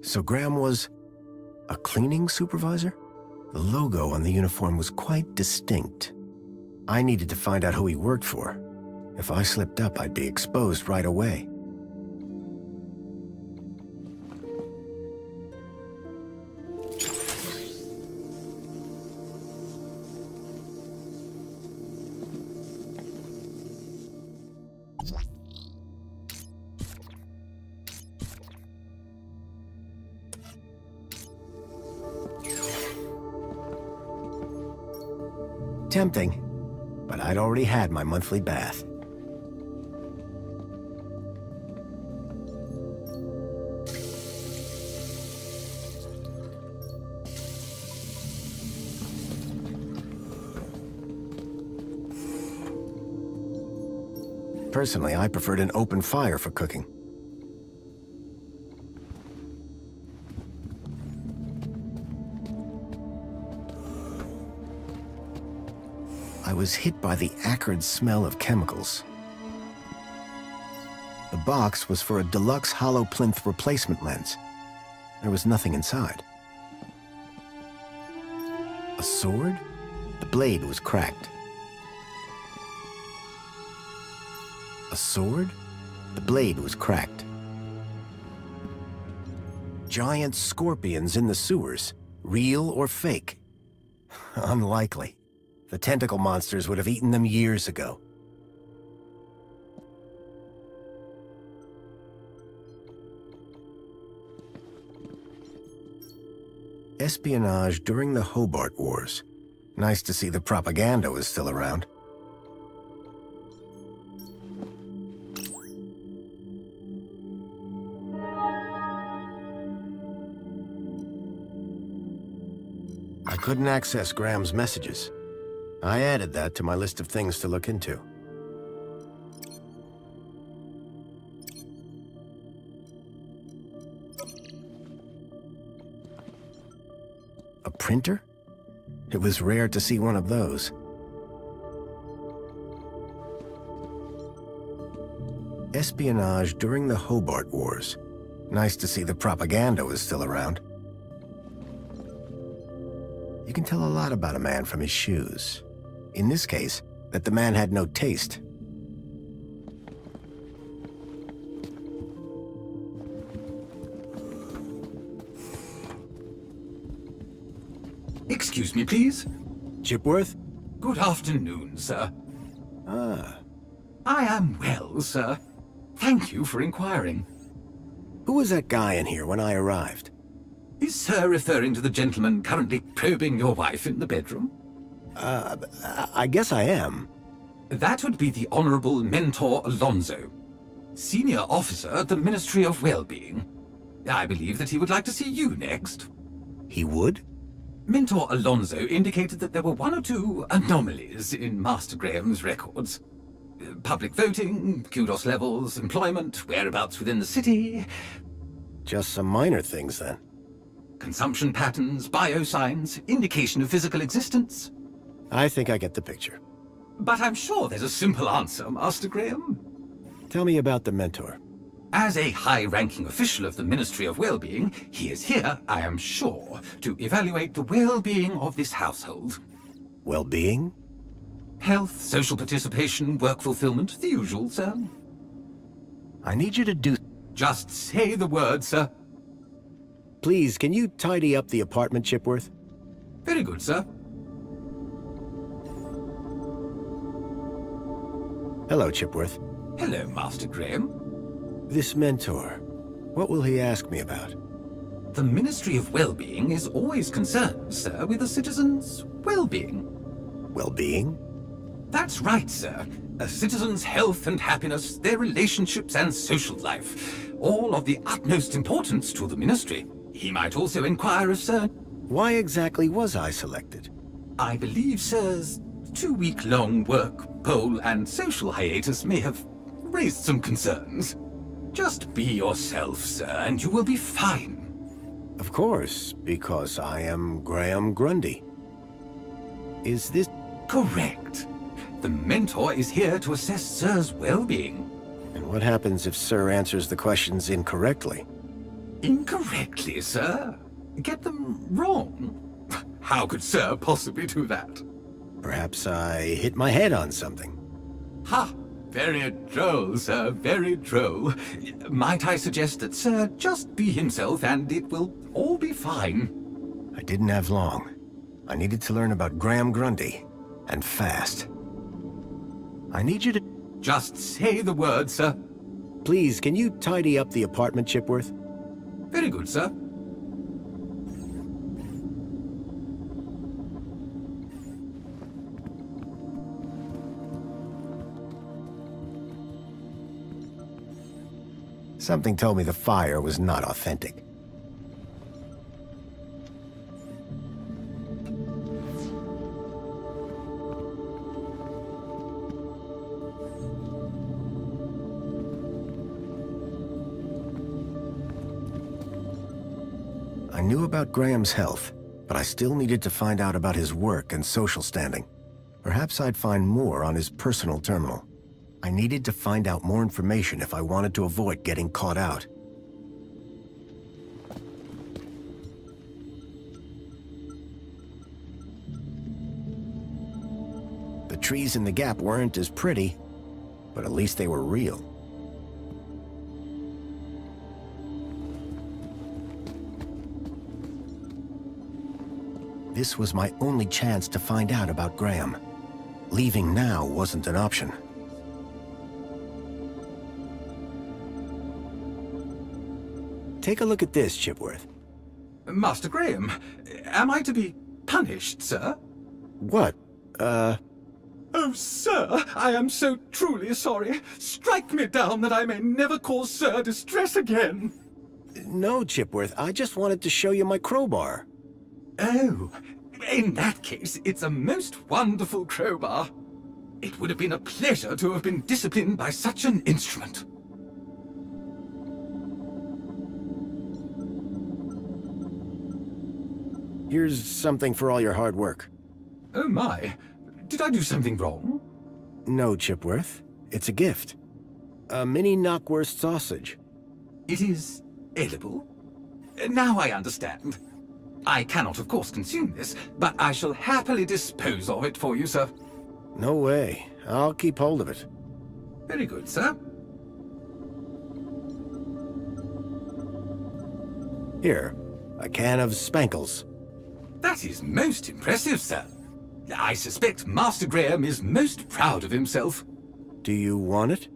So Graham was a cleaning supervisor? The logo on the uniform was quite distinct. I needed to find out who he worked for. If I slipped up, I'd be exposed right away. Tempting, but I'd already had my monthly bath. Personally, I preferred an open fire for cooking. I was hit by the acrid smell of chemicals. The box was for a deluxe hollow plinth replacement lens. There was nothing inside. A sword? The blade was cracked. A sword? The blade was cracked. Giant scorpions in the sewers. Real or fake? Unlikely. The tentacle monsters would have eaten them years ago. Espionage during the Hobart Wars. Nice to see the propaganda was still around. I couldn't access Graham's messages. I added that to my list of things to look into. A printer? It was rare to see one of those. Espionage during the Hobart Wars. Nice to see the propaganda was still around. You can tell a lot about a man from his shoes. In this case, that the man had no taste. Excuse me, please. Chipworth? Good afternoon, sir. Ah. I am well, sir. Thank you for inquiring. Who was that guy in here when I arrived? Is Sir referring to the gentleman currently probing your wife in the bedroom? I guess I am. That would be the Honorable Mentor Alonso, Senior Officer at the Ministry of Well-Being. I believe that he would like to see you next. He would? Mentor Alonso indicated that there were one or two anomalies in Master Graham's records. Public voting, kudos levels, employment, whereabouts within the city. Just some minor things, then. Consumption patterns, biosigns, indication of physical existence. I think I get the picture. But I'm sure there's a simple answer, Master Graham. Tell me about the Mentor. As a high-ranking official of the Ministry of Well-Being, he is here, I am sure, to evaluate the well-being of this household. Well-being? Health, social participation, work fulfillment, the usual, sir. I need you to do... Just say the word, sir. Please, can you tidy up the apartment, Chipworth? Very good, sir. Hello, Chipworth. Hello, Master Graham. This Mentor, what will he ask me about? The Ministry of Well-Being is always concerned, sir, with a citizen's well-being. Well-being? That's right, sir. A citizen's health and happiness, their relationships and social life, all of the utmost importance to the Ministry. He might also inquire if, sir... Why exactly was I selected? I believe, sir's 2-week-long work, poll, and social hiatus may have raised some concerns. Just be yourself, sir, and you will be fine. Of course, because I am Graham Grundy. Is this... Correct. The Mentor is here to assess Sir's well-being. And what happens if Sir answers the questions incorrectly? Incorrectly, sir? Get them wrong? How could Sir possibly do that? Perhaps I hit my head on something. Ha! Very droll, sir, very droll. Might I suggest that Sir just be himself and it will all be fine? I didn't have long. I needed to learn about Graham Grundy, and fast. I need you to... Just say the word, sir. Please, can you tidy up the apartment, Chipworth? Very good, sir. Something told me the fire was not authentic. I knew about Graham's health, but I still needed to find out about his work and social standing. Perhaps I'd find more on his personal terminal. I needed to find out more information if I wanted to avoid getting caught out. The trees in the gap weren't as pretty, but at least they were real. This was my only chance to find out about Graham. Leaving now wasn't an option. Take a look at this, Chipworth. Master Graham, am I to be punished, sir? What? Oh, sir, I am so truly sorry. Strike me down that I may never cause Sir distress again. No, Chipworth, I just wanted to show you my crowbar. Oh, in that case, it's a most wonderful crowbar. It would have been a pleasure to have been disciplined by such an instrument. Here's something for all your hard work. Oh my, did I do something wrong? No, Chipworth. It's a gift. A mini knockwurst sausage. It is edible? Now I understand. I cannot, of course, consume this, but I shall happily dispose of it for you, sir. No way. I'll keep hold of it. Very good, sir. Here, a can of Spankles. That is most impressive, sir. I suspect Master Graham is most proud of himself. Do you want it?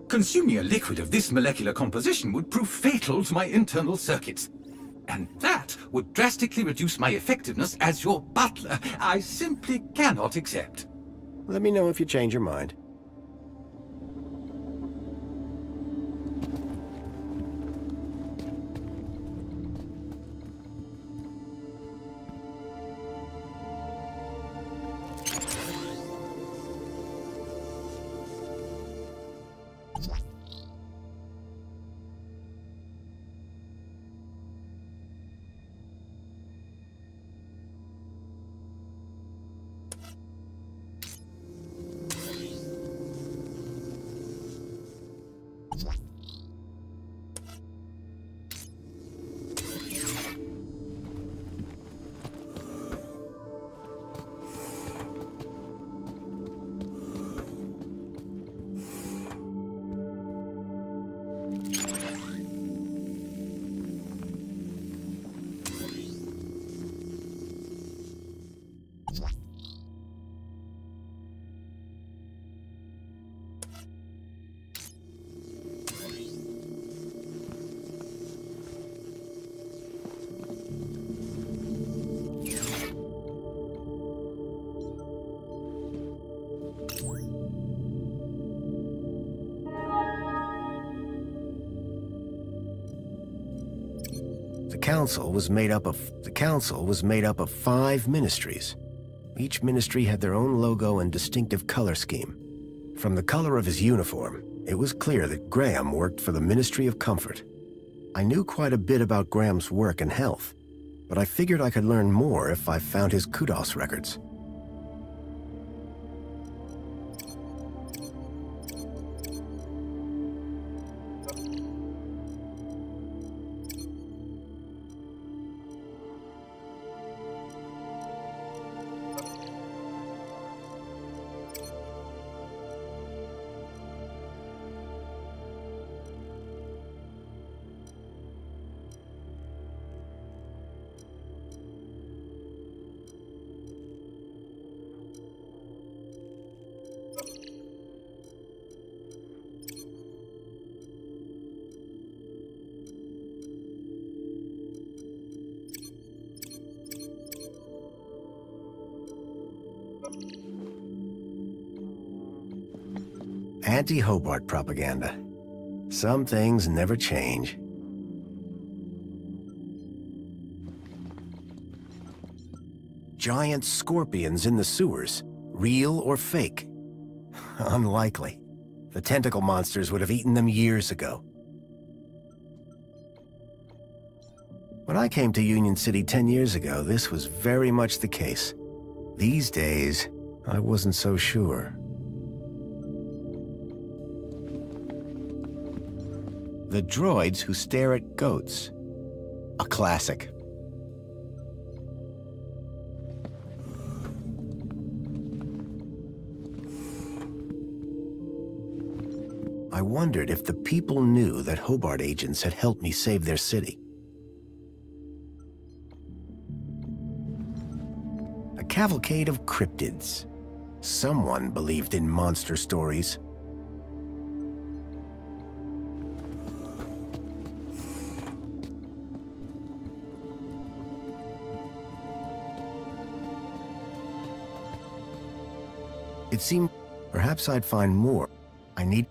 Consuming a liquid of this molecular composition would prove fatal to my internal circuits. And that would drastically reduce my effectiveness as your butler. I simply cannot accept. Let me know if you change your mind. The council was made up of 5 ministries. Each ministry had their own logo and distinctive color scheme. From the color of his uniform, it was clear that Graham worked for the Ministry of Comfort. I knew quite a bit about Graham's work and health, but I figured I could learn more if I found his kudos records. Anti-Hobart propaganda. Some things never change. Giant scorpions in the sewers. Real or fake? Unlikely. The tentacle monsters would have eaten them years ago. When I came to Union City 10 years ago, this was very much the case. These days, I wasn't so sure. The droids who stare at goats. A classic. I wondered if the people knew that Hobart agents had helped me save their city. A cavalcade of cryptids. Someone believed in monster stories. It seemed perhaps I'd find more. I need...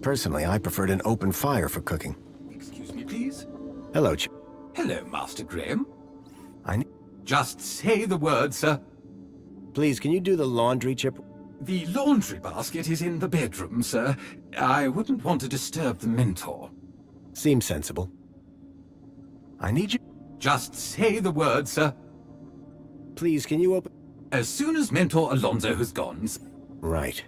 Personally, I preferred an open fire for cooking. Excuse me, please? Hello, Ch... Hello, Master Graham. I... Just say the word, sir. Please, can you do the laundry, Chip? The laundry basket is in the bedroom, sir. I wouldn't want to disturb the mentor. Seems sensible. I need you... Just say the word, sir. Please, can you open... As soon as Mentor Alonso has gone... Right.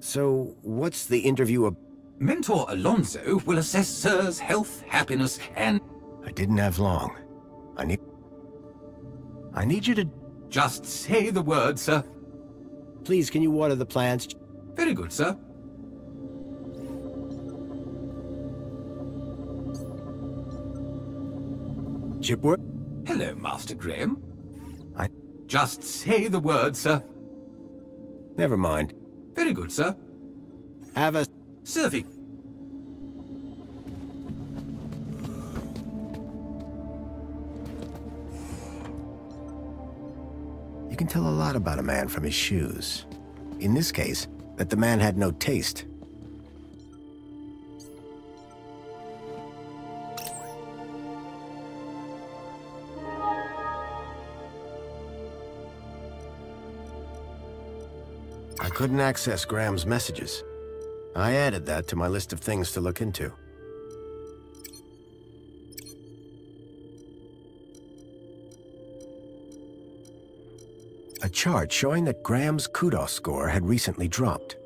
So, what's the interview of... Mentor Alonso will assess Sir's health, happiness, and... I didn't have long. I need you to... Just say the word, sir. Please, can you water the plants? Very good, sir. Chipwork? Hello, Master Graham. I... Just say the word, sir. Never mind. Very good, sir. Have a... Serving. You can tell a lot about a man from his shoes. In this case, that the man had no taste. I couldn't access Graham's messages. I added that to my list of things to look into. A chart showing that Graham's kudos score had recently dropped.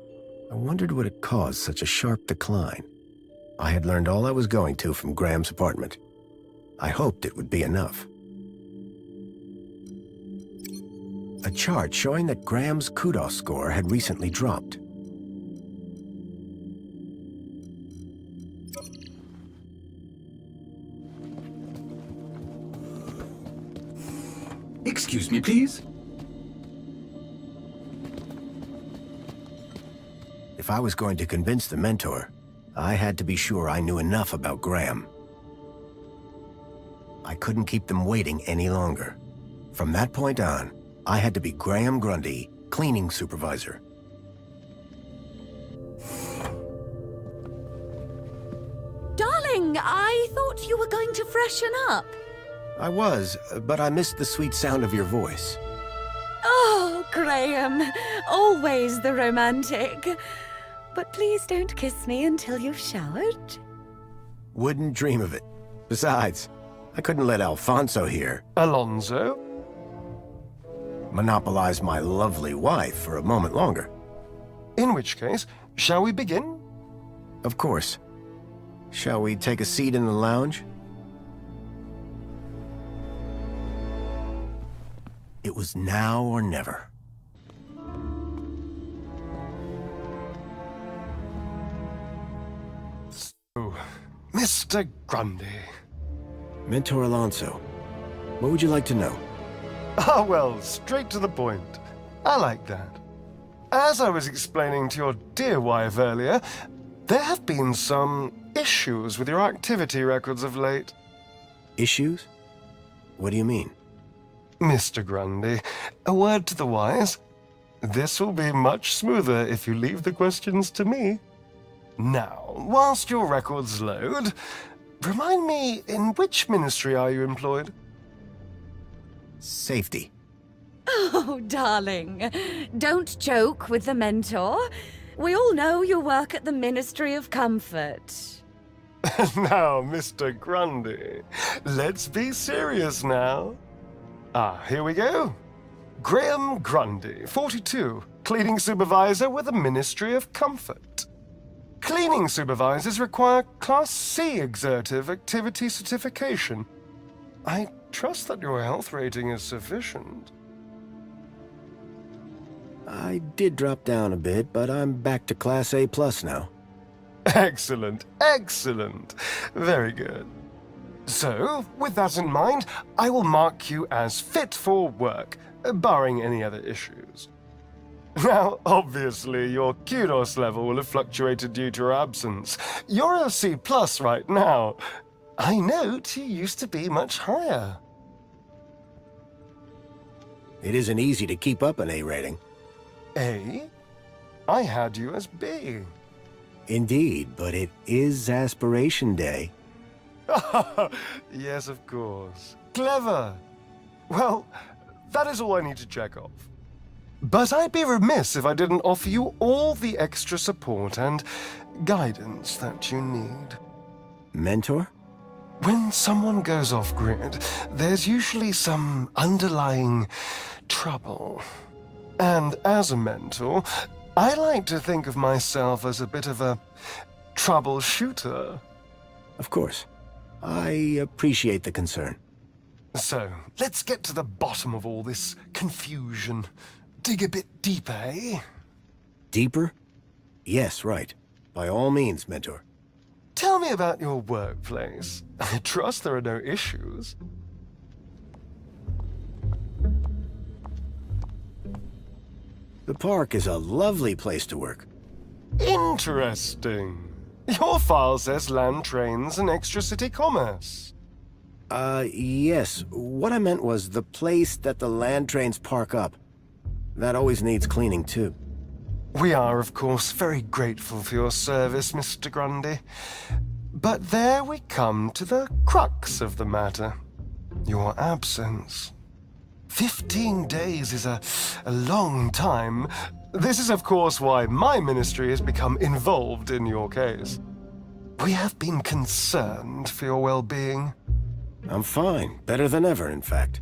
I wondered what had caused such a sharp decline. I had learned all I was going to from Graham's apartment. I hoped it would be enough. A chart showing that Graham's kudos score had recently dropped. Excuse me, please? If I was going to convince the mentor, I had to be sure I knew enough about Graham. I couldn't keep them waiting any longer. From that point on, I had to be Graham Grundy, cleaning supervisor. Darling, I thought you were going to freshen up. I was, but I missed the sweet sound of your voice. Oh, Graham, always the romantic. But please don't kiss me until you've showered. Wouldn't dream of it. Besides, I couldn't let Alfonso here. Alonso? Monopolize my lovely wife for a moment longer. In which case, shall we begin? Of course. Shall we take a seat in the lounge? It was now or never. So, Mr. Grundy. Mentor Alonso, what would you like to know? Ah, well, straight to the point. I like that. As I was explaining to your dear wife earlier, there have been some issues with your activity records of late. Issues? What do you mean? Mr. Grundy, a word to the wise. This will be much smoother if you leave the questions to me. Now, whilst your records load, remind me, in which ministry are you employed? Safety. Oh, darling. Don't joke with the mentor. We all know you work at the Ministry of Comfort. Now, Mr. Grundy, let's be serious now. Here we go. Graham Grundy, 42, cleaning supervisor with the Ministry of Comfort. Cleaning supervisors require Class C exertive activity certification. I trust that your health rating is sufficient. I did drop down a bit, but I'm back to Class A+ now. Excellent, excellent. Very good. So, with that in mind, I will mark you as fit for work, barring any other issues. Now, obviously, your kudos level will have fluctuated due to your absence. You're a C+ right now. I note you used to be much higher. It isn't easy to keep up an A rating. A? I had you as B. Indeed, but it is Aspiration Day. Yes, of course. Clever. Well, that is all I need to check off. But I'd be remiss if I didn't offer you all the extra support and guidance that you need. Mentor? When someone goes off-grid, there's usually some underlying trouble. And as a mentor, I like to think of myself as a bit of a troubleshooter. Of course. I appreciate the concern. So, let's get to the bottom of all this confusion. Dig a bit deeper, eh? Deeper? Yes, right. By all means, Mentor. Tell me about your workplace. I trust there are no issues. The park is a lovely place to work. Interesting. Your file says land trains and extra-city commerce. Yes. What I meant was the place that the land trains park up. That always needs cleaning, too. We are, of course, very grateful for your service, Mr. Grundy. But there we come to the crux of the matter. Your absence. 15 days is a long time. This is, of course, why my ministry has become involved in your case. We have been concerned for your well-being. I'm fine. Better than ever, in fact.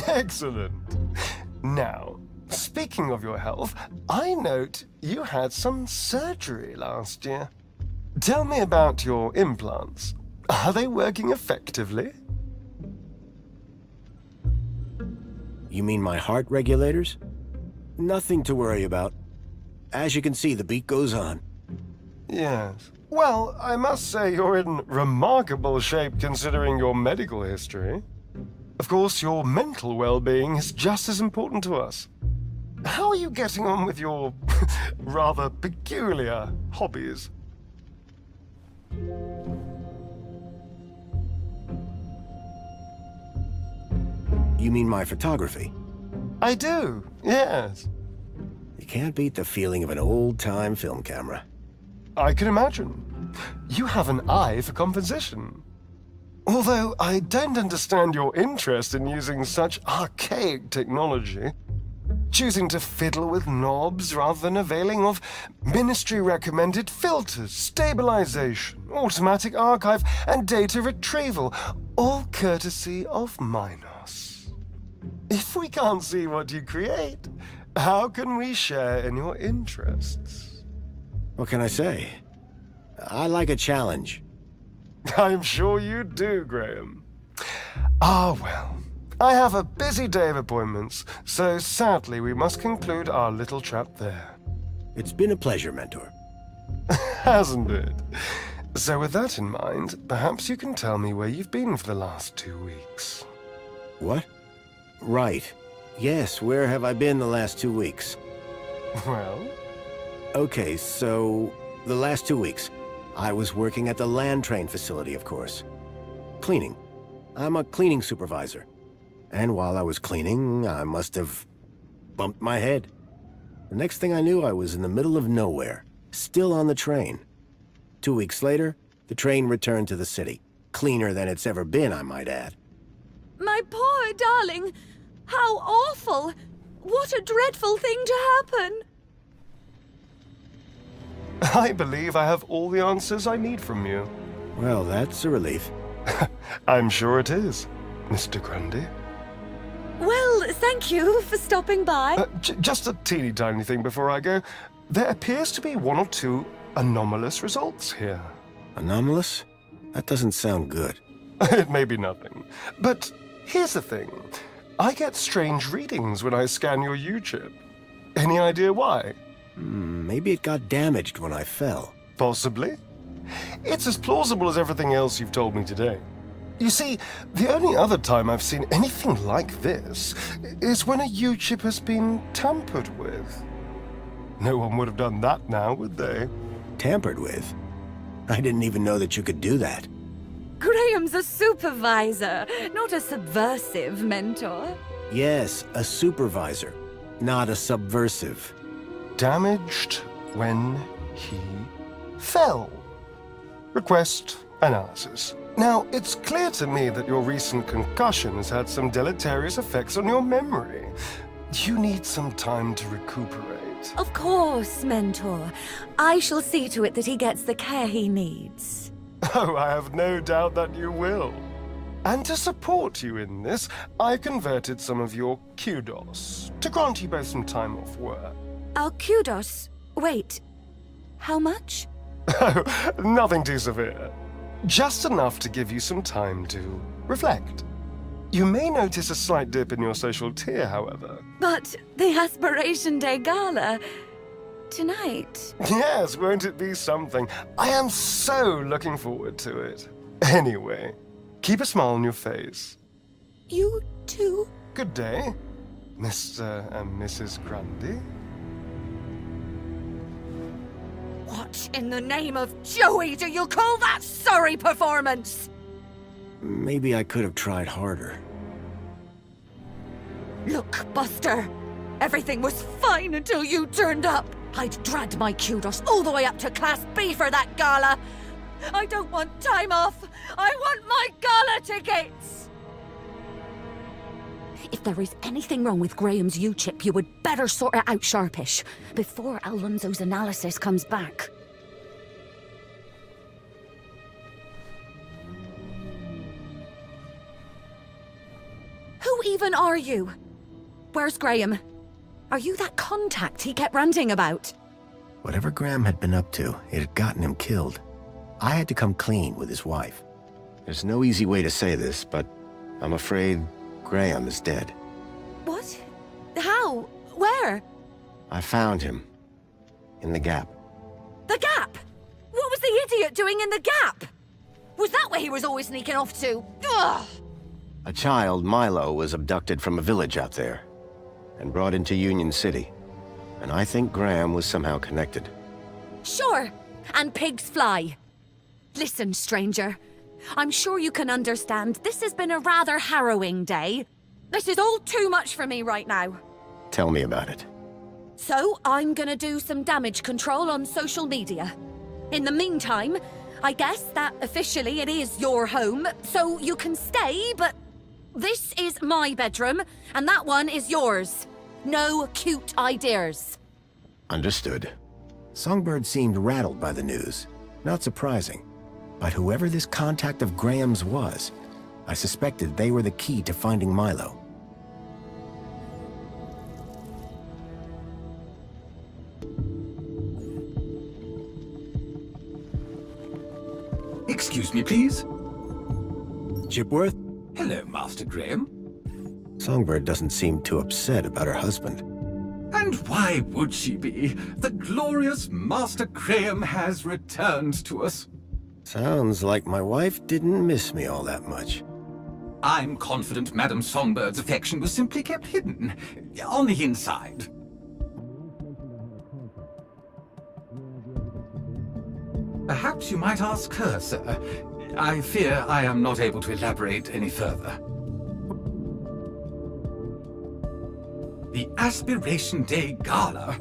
Excellent. Now, speaking of your health, I note you had some surgery last year. Tell me about your implants. Are they working effectively? You mean my heart regulators? Nothing to worry about. As you can see, the beat goes on. Yes. Well, I must say you're in remarkable shape considering your medical history. Of course, your mental well-being is just as important to us. How are you getting on with your rather peculiar hobbies? You mean my photography? I do, yes. You can't beat the feeling of an old-time film camera. I can imagine. You have an eye for composition. Although I don't understand your interest in using such archaic technology, choosing to fiddle with knobs rather than availing of ministry-recommended filters, stabilization, automatic archive, and data retrieval, all courtesy of Minos. If we can't see what you create, how can we share in your interests? What can I say? I like a challenge. I'm sure you do, Graham. Well. I have a busy day of appointments, so sadly we must conclude our little chat there. It's been a pleasure, Mentor. Hasn't it? So with that in mind, perhaps you can tell me where you've been for the last 2 weeks. What? Right. Yes, where have I been the last 2 weeks? Well? Okay, so the last 2 weeks, I was working at the land train facility, of course. Cleaning. I'm a cleaning supervisor. And while I was cleaning, I must have bumped my head. The next thing I knew, I was in the middle of nowhere, still on the train. 2 weeks later, the train returned to the city. Cleaner than it's ever been, I might add. My poor darling! How awful! What a dreadful thing to happen! I believe I have all the answers I need from you. Well, that's a relief. I'm sure it is, Mr. Grundy. Well, thank you for stopping by. Just a teeny tiny thing before I go. There appears to be 1 or 2 anomalous results here. Anomalous? That doesn't sound good. It may be nothing. But here's the thing. I get strange readings when I scan your U-chip. Any idea why? Maybe it got damaged when I fell. Possibly. It's as plausible as everything else you've told me today. You see, the only other time I've seen anything like this is when a U-chip has been tampered with. No one would have done that now, would they? Tampered with? I didn't even know that you could do that. Graham's a supervisor, not a subversive mentor. Yes, a supervisor, not a subversive. Damaged when he fell. Request analysis. Now, it's clear to me that your recent concussion has had some deleterious effects on your memory. You need some time to recuperate. Of course, mentor. I shall see to it that he gets the care he needs. Oh, I have no doubt that you will. And to support you in this, I converted some of your kudos to grant you both some time off work. Our kudos? Wait, how much? Oh, nothing too severe. Just enough to give you some time to reflect. You may notice a slight dip in your social tier, however. But the Aspiration Day Gala... tonight. Yes, won't it be something? I am so looking forward to it. Anyway, keep a smile on your face. You too. Good day, Mr. and Mrs. Grundy. What in the name of Joey do you call that sorry performance? Maybe I could have tried harder. Look, Buster. Everything was fine until you turned up. I'd dragged my kudos all the way up to Class B for that gala. I don't want time off. I want my gala tickets. If there is anything wrong with Graham's U-chip, you would better sort it out sharpish, before Alonso's analysis comes back. Who even are you? Where's Graham? Are you that contact he kept ranting about? Whatever Graham had been up to, it had gotten him killed. I had to come clean with his wife. There's no easy way to say this, but I'm afraid Graham is dead. What? How? Where? I found him. In the Gap. The Gap? What was the idiot doing in the Gap? Was that where he was always sneaking off to? Ugh! A child, Milo, was abducted from a village out there and brought into Union City. And I think Graham was somehow connected. Sure, and pigs fly. Listen, stranger. I'm sure you can understand this has been a rather harrowing day. This is all too much for me right now. Tell me about it. So, I'm gonna do some damage control on social media. In the meantime, I guess that officially it is your home, so you can stay, but this is my bedroom, and that one is yours. No cute ideas. Understood. Songbird seemed rattled by the news. Not surprising. But whoever this contact of Graham's was, I suspected they were the key to finding Milo. Excuse me, please. Chipworth? Hello, Master Graham. Songbird doesn't seem too upset about her husband. And why would she be? The glorious Master Graham has returned to us. Sounds like my wife didn't miss me all that much. I'm confident Madame Songbird's affection was simply kept hidden, on the inside. Perhaps you might ask her, sir. I fear I am not able to elaborate any further. The Aspiration Day Gala.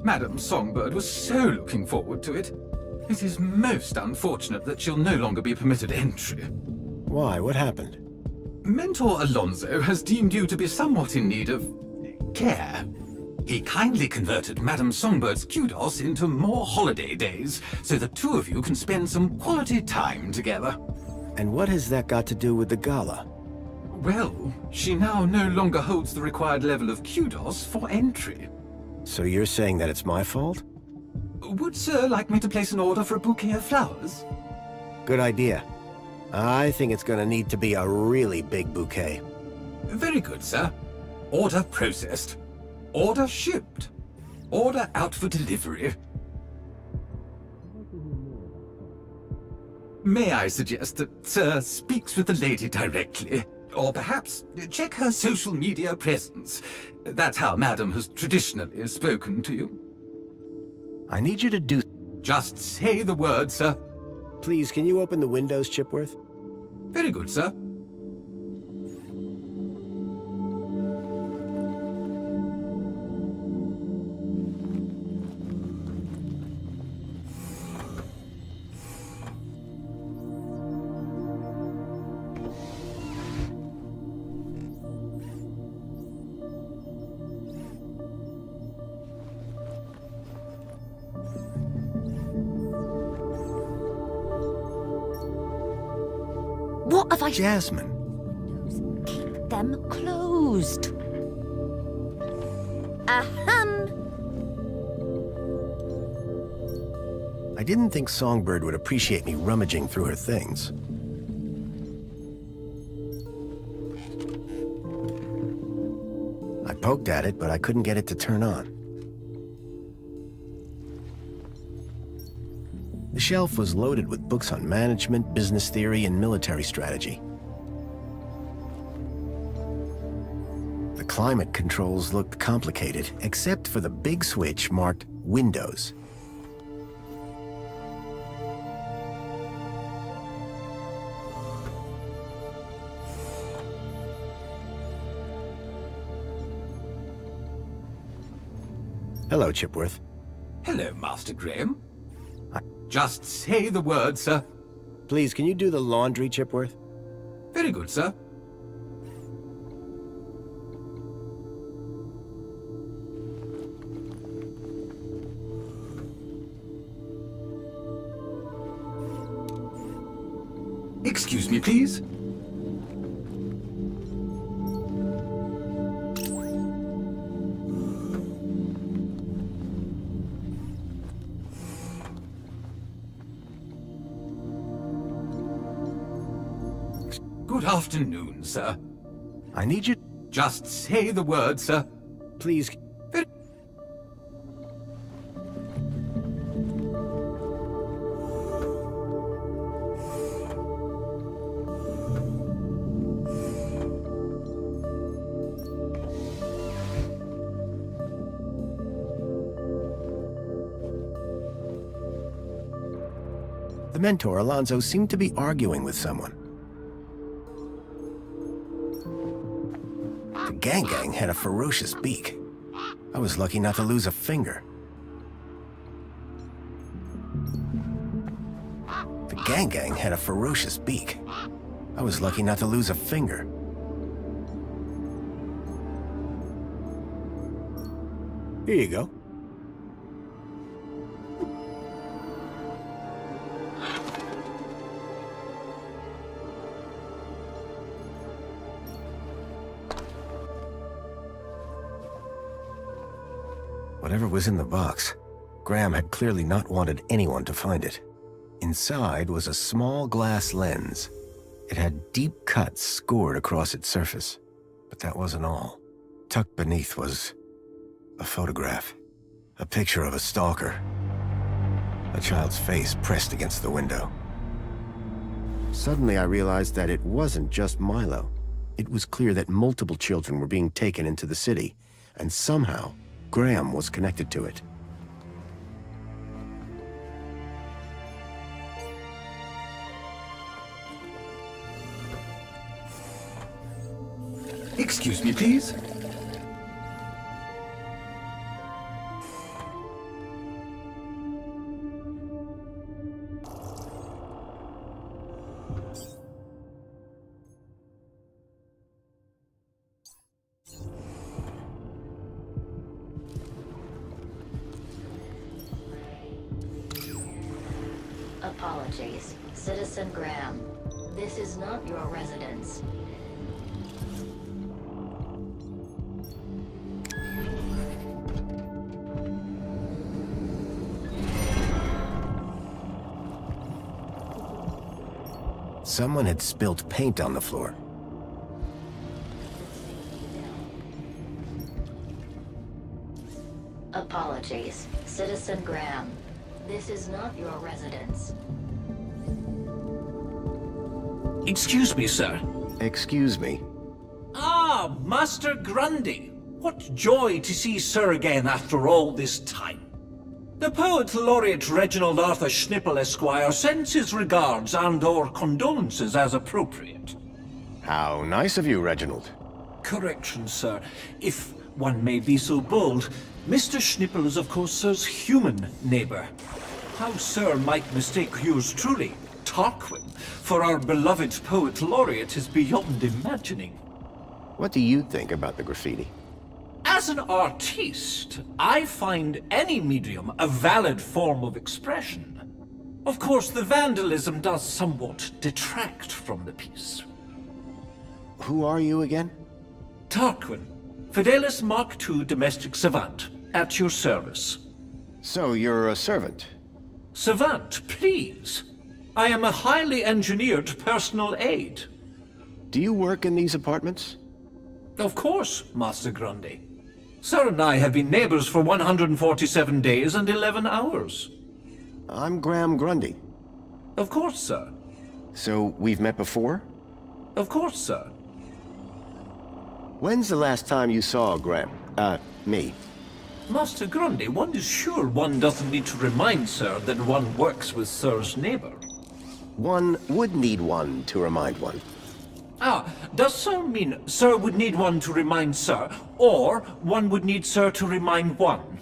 Madame Songbird was so looking forward to it. It is most unfortunate that she'll no longer be permitted entry. Why? What happened? Mentor Alonso has deemed you to be somewhat in need of care. He kindly converted Madame Songbird's kudos into more holiday days, so the two of you can spend some quality time together. And what has that got to do with the gala? Well, she now no longer holds the required level of kudos for entry. So you're saying that it's my fault? Would Sir like me to place an order for a bouquet of flowers? Good idea. I think it's gonna need to be a really big bouquet. Very good, sir. Order processed. Order shipped. Order out for delivery. May I suggest that Sir speaks with the lady directly? Or perhaps check her social media presence. That's how Madam has traditionally spoken to you. I need you to do... Just say the word, sir. Please, can you open the windows, Chipworth? Very good, sir. What have I... Jasmine. Keep them closed. Ahem. I didn't think Songbird would appreciate me rummaging through her things. I poked at it, but I couldn't get it to turn on. The shelf was loaded with books on management, business theory, and military strategy. The climate controls looked complicated, except for the big switch marked Windows. Hello, Chipworth. Hello, Master Graham. Just say the word, sir. Please, can you do the laundry, Chipworth? Very good, sir. Excuse me, please. Good afternoon, sir. I need you... Just say the word, sir. Please... The mentor, Alonso, seemed to be arguing with someone. The gang had a ferocious beak. I was lucky not to lose a finger. The gang had a ferocious beak. I was lucky not to lose a finger. Here you go. Whatever was in the box, Graham had clearly not wanted anyone to find it. Inside was a small glass lens. It had deep cuts scored across its surface. But that wasn't all. Tucked beneath was a photograph. A picture of a stalker. A child's face pressed against the window. Suddenly I realized that it wasn't just Milo. It was clear that multiple children were being taken into the city, and somehow Graham was connected to it. Excuse me, please. Apologies, Citizen Graham. This is not your residence. Someone had spilt paint on the floor. Apologies, Citizen Graham. This is not your residence. Excuse me, sir. Excuse me. Ah, Master Grundy. What joy to see Sir again after all this time. The Poet Laureate Reginald Arthur Schnipple, Esquire, sends his regards and/or condolences as appropriate. How nice of you, Reginald. Correction, sir. If one may be so bold, Mr. Schnipple is of course Sir's human neighbor. How Sir might mistake yours truly, Tarquin, for our beloved Poet Laureate is beyond imagining. What do you think about the graffiti? As an artiste, I find any medium a valid form of expression. Of course, the vandalism does somewhat detract from the piece. Who are you again? Tarquin, Fidelis Mark II domestic savant, at your service. So you're a servant? Savant, please. I am a highly engineered personal aid. Do you work in these apartments? Of course, Master Grundy. Sir and I have been neighbors for 147 days and 11 hours. I'm Graham Grundy. Of course, sir. So we've met before? Of course, sir. When's the last time you saw Graham? Me? Master Grundy, one is sure one doesn't need to remind Sir that one works with Sir's neighbor. One would need one to remind one. Ah, does Sir mean Sir would need one to remind Sir, or one would need Sir to remind one?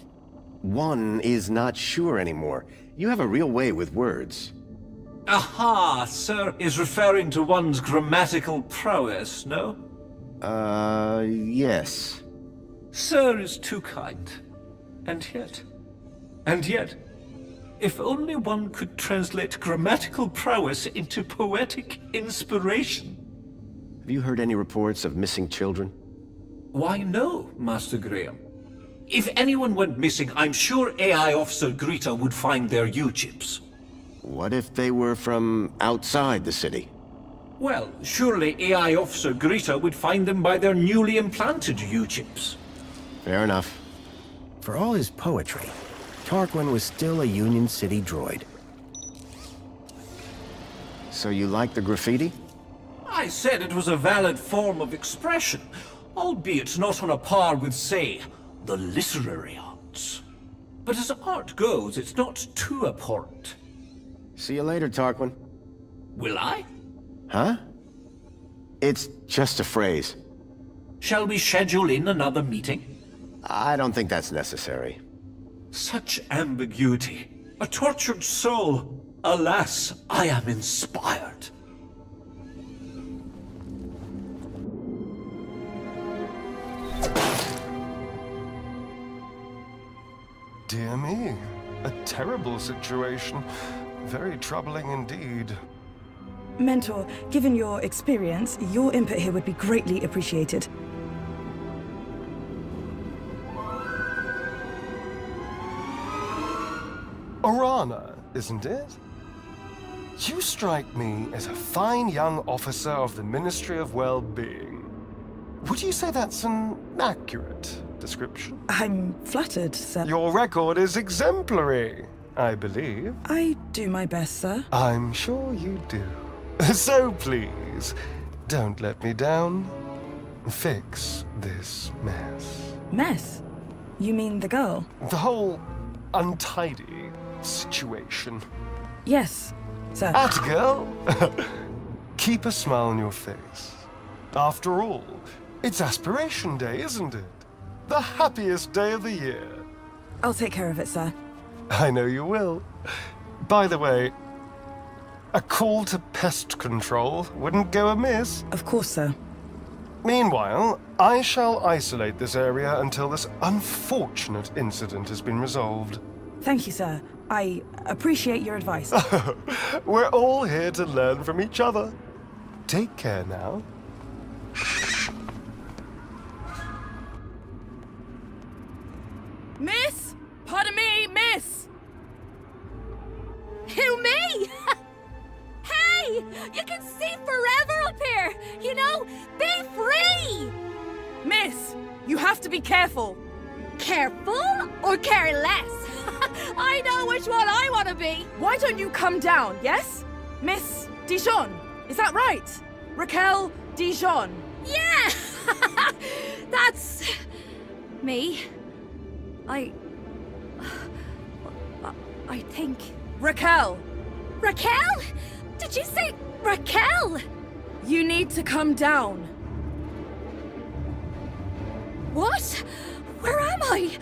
One is not sure anymore. You have a real way with words. Aha, Sir is referring to one's grammatical prowess, no? Yes. Sir is too kind. And yet, if only one could translate grammatical prowess into poetic inspiration. Have you heard any reports of missing children? Why, no, Master Graham. If anyone went missing, I'm sure AI Officer Greta would find their U-chips. What if they were from outside the city? Well, surely AI Officer Greta would find them by their newly implanted U-chips. Fair enough. For all his poetry, Tarquin was still a Union City droid. So you like the graffiti? I said it was a valid form of expression, albeit not on a par with, say, the literary arts. But as art goes, it's not too abhorrent. See you later, Tarquin. Will I? Huh? It's just a phrase. Shall we schedule in another meeting? I don't think that's necessary. Such ambiguity. A tortured soul. Alas, I am inspired. Dear me, a terrible situation. Very troubling indeed. Mentor, given your experience, your input here would be greatly appreciated. Orana, isn't it? You strike me as a fine young officer of the Ministry of Well-Being. Would you say that's an accurate description? I'm flattered, sir. Your record is exemplary, I believe. I do my best, sir. I'm sure you do. So please, don't let me down. Fix this mess. Mess? You mean the girl? The whole untidy situation. Yes, sir. At girl! Keep a smile on your face. After all, it's Aspiration Day, isn't it? The happiest day of the year. I'll take care of it, sir. I know you will. By the way, a call to pest control wouldn't go amiss. Of course, sir. Meanwhile, I shall isolate this area until this unfortunate incident has been resolved. Thank you, sir. I appreciate your advice. We're all here to learn from each other. Take care now. Miss! Pardon me, miss! Who, me? Hey! You can see forever up here! You know, be free! Miss, you have to be careful. Careful or careless? I know which one I want to be. Why don't you come down, yes? Miss Dijon, is that right? Raquel Dijon. Yeah! That's... me. I think... Raquel! Raquel? Did you say Raquel? You need to come down. What? Where am I?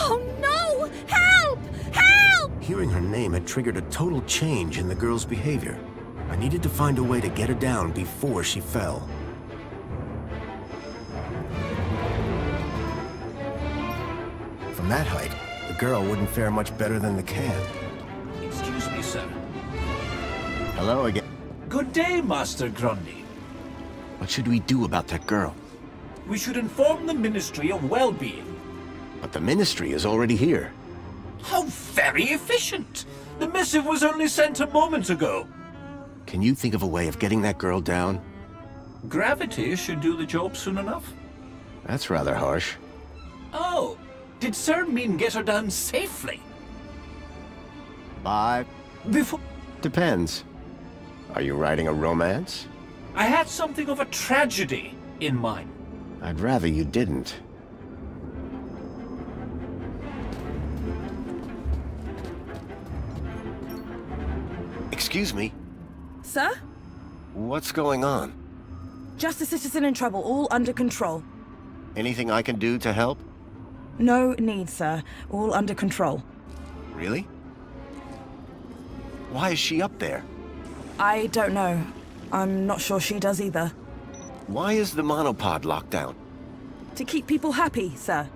Oh no! Help! Help! Hearing her name had triggered a total change in the girl's behavior. I needed to find a way to get her down before she fell. From that height, the girl wouldn't fare much better than the cab. Excuse me, sir. Hello again. Good day, Master Grundy. What should we do about that girl? We should inform the Ministry of Well-being. But the Ministry is already here. How very efficient! The missive was only sent a moment ago. Can you think of a way of getting that girl down? Gravity should do the job soon enough. That's rather harsh. Oh, did sir mean get her down safely? Before... Depends. Are you writing a romance? I had something of a tragedy in mind. I'd rather you didn't. Excuse me. Sir? What's going on? Just a citizen in trouble, all under control. Anything I can do to help? No need, sir. All under control. Really? Why is she up there? I don't know. I'm not sure she does either. Why is the monopod locked down? To keep people happy, sir.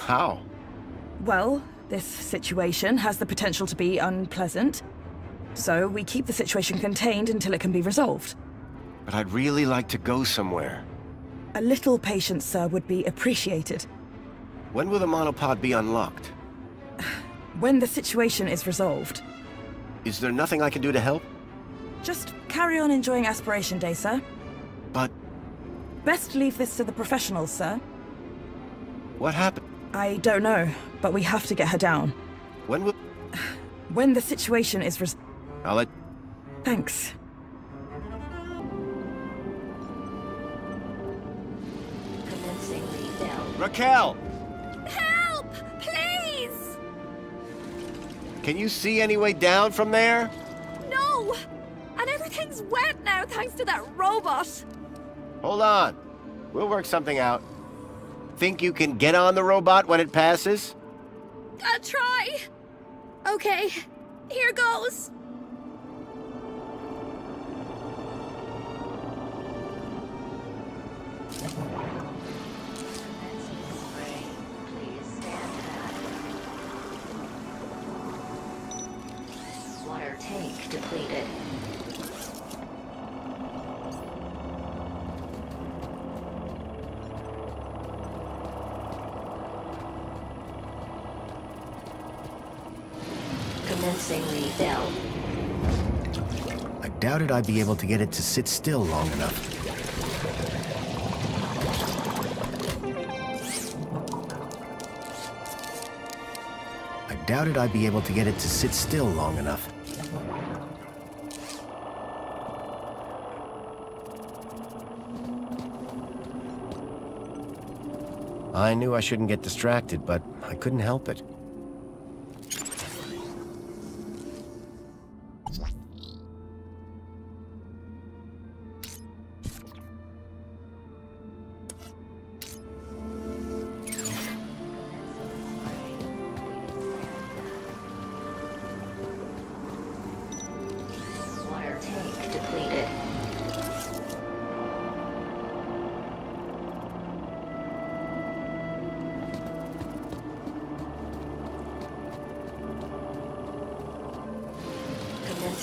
How? Well, this situation has the potential to be unpleasant. So we keep the situation contained until it can be resolved. But I'd really like to go somewhere. A little patience, sir, would be appreciated. When will the monopod be unlocked? When the situation is resolved. Is there nothing I can do to help? Just carry on enjoying Aspiration Day, sir. But... Best leave this to the professionals, sir. What happened? I don't know, but we have to get her down. When will... When the situation is I'll let... Thanks. Commencing down. Raquel! Help! Please! Can you see any way down from there? No! And everything's wet now thanks to that robot. Hold on. We'll work something out. Think you can get on the robot when it passes? I'll try. Okay, here goes. Water tank depleted. Commencing refill. I doubted I'd be able to get it to sit still long enough. I doubted I'd be able to get it to sit still long enough. I knew I shouldn't get distracted, but I couldn't help it. Water tank depleted.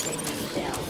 Stay still.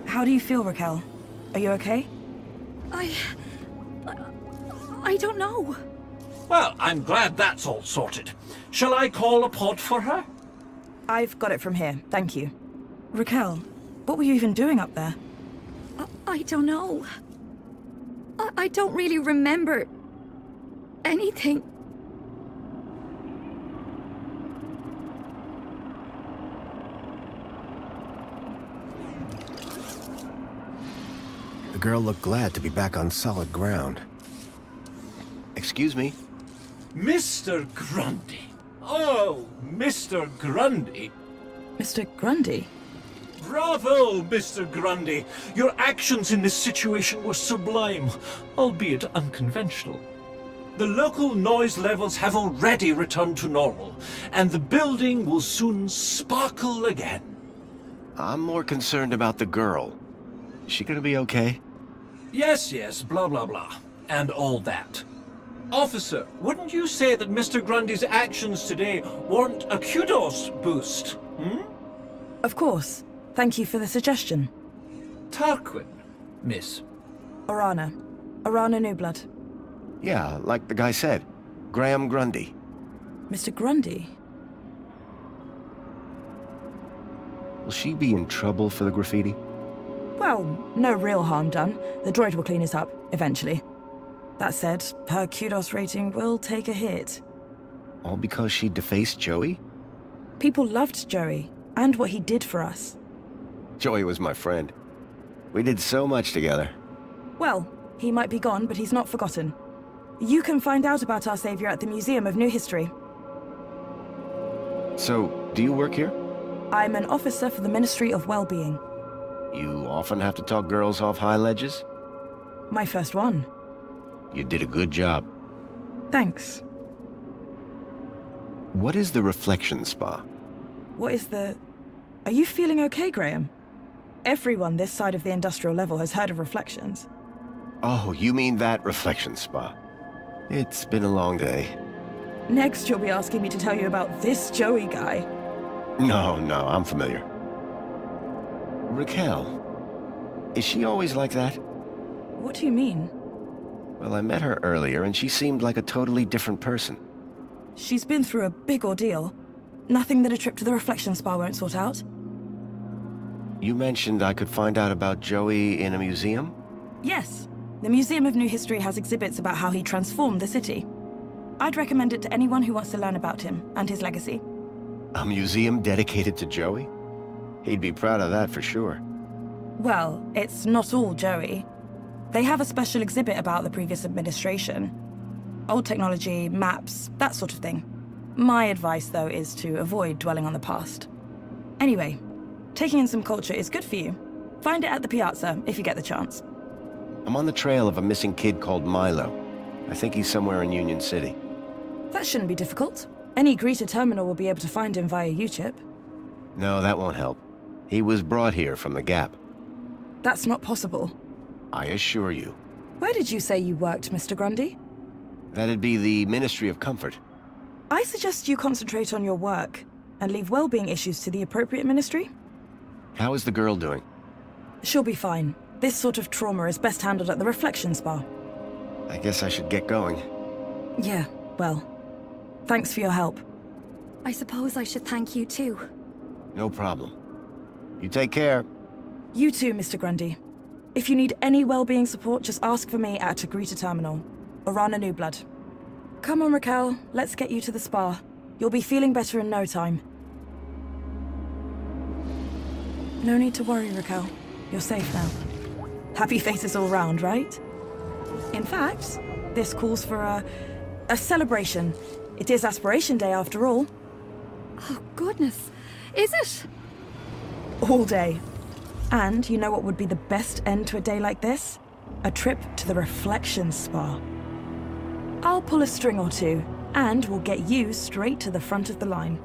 How do you feel, Raquel? Are you okay? I don't know. Well, I'm glad that's all sorted. Shall I call a pod for her? I've got it from here, thank you. Raquel, what were you even doing up there? I don't know. I don't really remember anything. The girl looked glad to be back on solid ground. Excuse me? Mr. Grundy. Oh, Mr. Grundy. Mr. Grundy? Bravo, Mr. Grundy. Your actions in this situation were sublime, albeit unconventional. The local noise levels have already returned to normal, and the building will soon sparkle again. I'm more concerned about the girl. Is she gonna be okay? Yes, blah, blah, blah, and all that. Officer, wouldn't you say that Mr. Grundy's actions today weren't a kudos boost, hmm? Of course. Thank you for the suggestion. Tarquin, miss. Orana. Orana Newblood. Yeah, like the guy said. Graham Grundy. Mr. Grundy? Will she be in trouble for the graffiti? Well, no real harm done. The droid will clean it up, eventually. That said, her kudos rating will take a hit. All because she defaced Joey? People loved Joey, and what he did for us. Joey was my friend. We did so much together. Well, he might be gone, but he's not forgotten. You can find out about our savior at the Museum of New History. So, do you work here? I'm an officer for the Ministry of Well-Being. You often have to talk girls off high ledges? My first one. You did a good job. Thanks. What is the reflection spa? What is the... Are you feeling okay, Graham? Everyone this side of the industrial level has heard of reflections. Oh, you mean that reflection spa. It's been a long day. Next, you'll be asking me to tell you about this Joey guy. No, I'm familiar. Raquel, is she always like that? What do you mean? Well, I met her earlier and she seemed like a totally different person. She's been through a big ordeal. Nothing that a trip to the reflection spa won't sort out. You mentioned I could find out about Joey in a museum? Yes. The Museum of New History has exhibits about how he transformed the city. I'd recommend it to anyone who wants to learn about him and his legacy. A museum dedicated to Joey? He'd be proud of that for sure. Well, it's not all Joey. They have a special exhibit about the previous administration. Old technology, maps, that sort of thing. My advice, though, is to avoid dwelling on the past. Anyway, taking in some culture is good for you. Find it at the piazza, if you get the chance. I'm on the trail of a missing kid called Milo. I think he's somewhere in Union City. That shouldn't be difficult. Any greeter terminal will be able to find him via UChip. No, that won't help. He was brought here from the Gap. That's not possible. I assure you. Where did you say you worked, Mr. Grundy? That'd be the Ministry of Comfort. I suggest you concentrate on your work and leave well-being issues to the appropriate ministry. How is the girl doing? She'll be fine. This sort of trauma is best handled at the reflection spa. I guess I should get going. Yeah, well, Thanks for your help. I suppose I should thank you too. No problem. You take care. You too, Mr. Grundy. If you need any well-being support, just ask for me at Agrita Terminal, or Rana New Blood. Come on, Raquel, let's get you to the spa. You'll be feeling better in no time. No need to worry, Raquel. You're safe now. Happy faces all round, right? In fact, this calls for a celebration. It is Aspiration Day after all. Oh, goodness. Is it? All day. And you know what would be the best end to a day like this? A trip to the Reflection Spa. I'll pull a string or two, and we'll get you straight to the front of the line.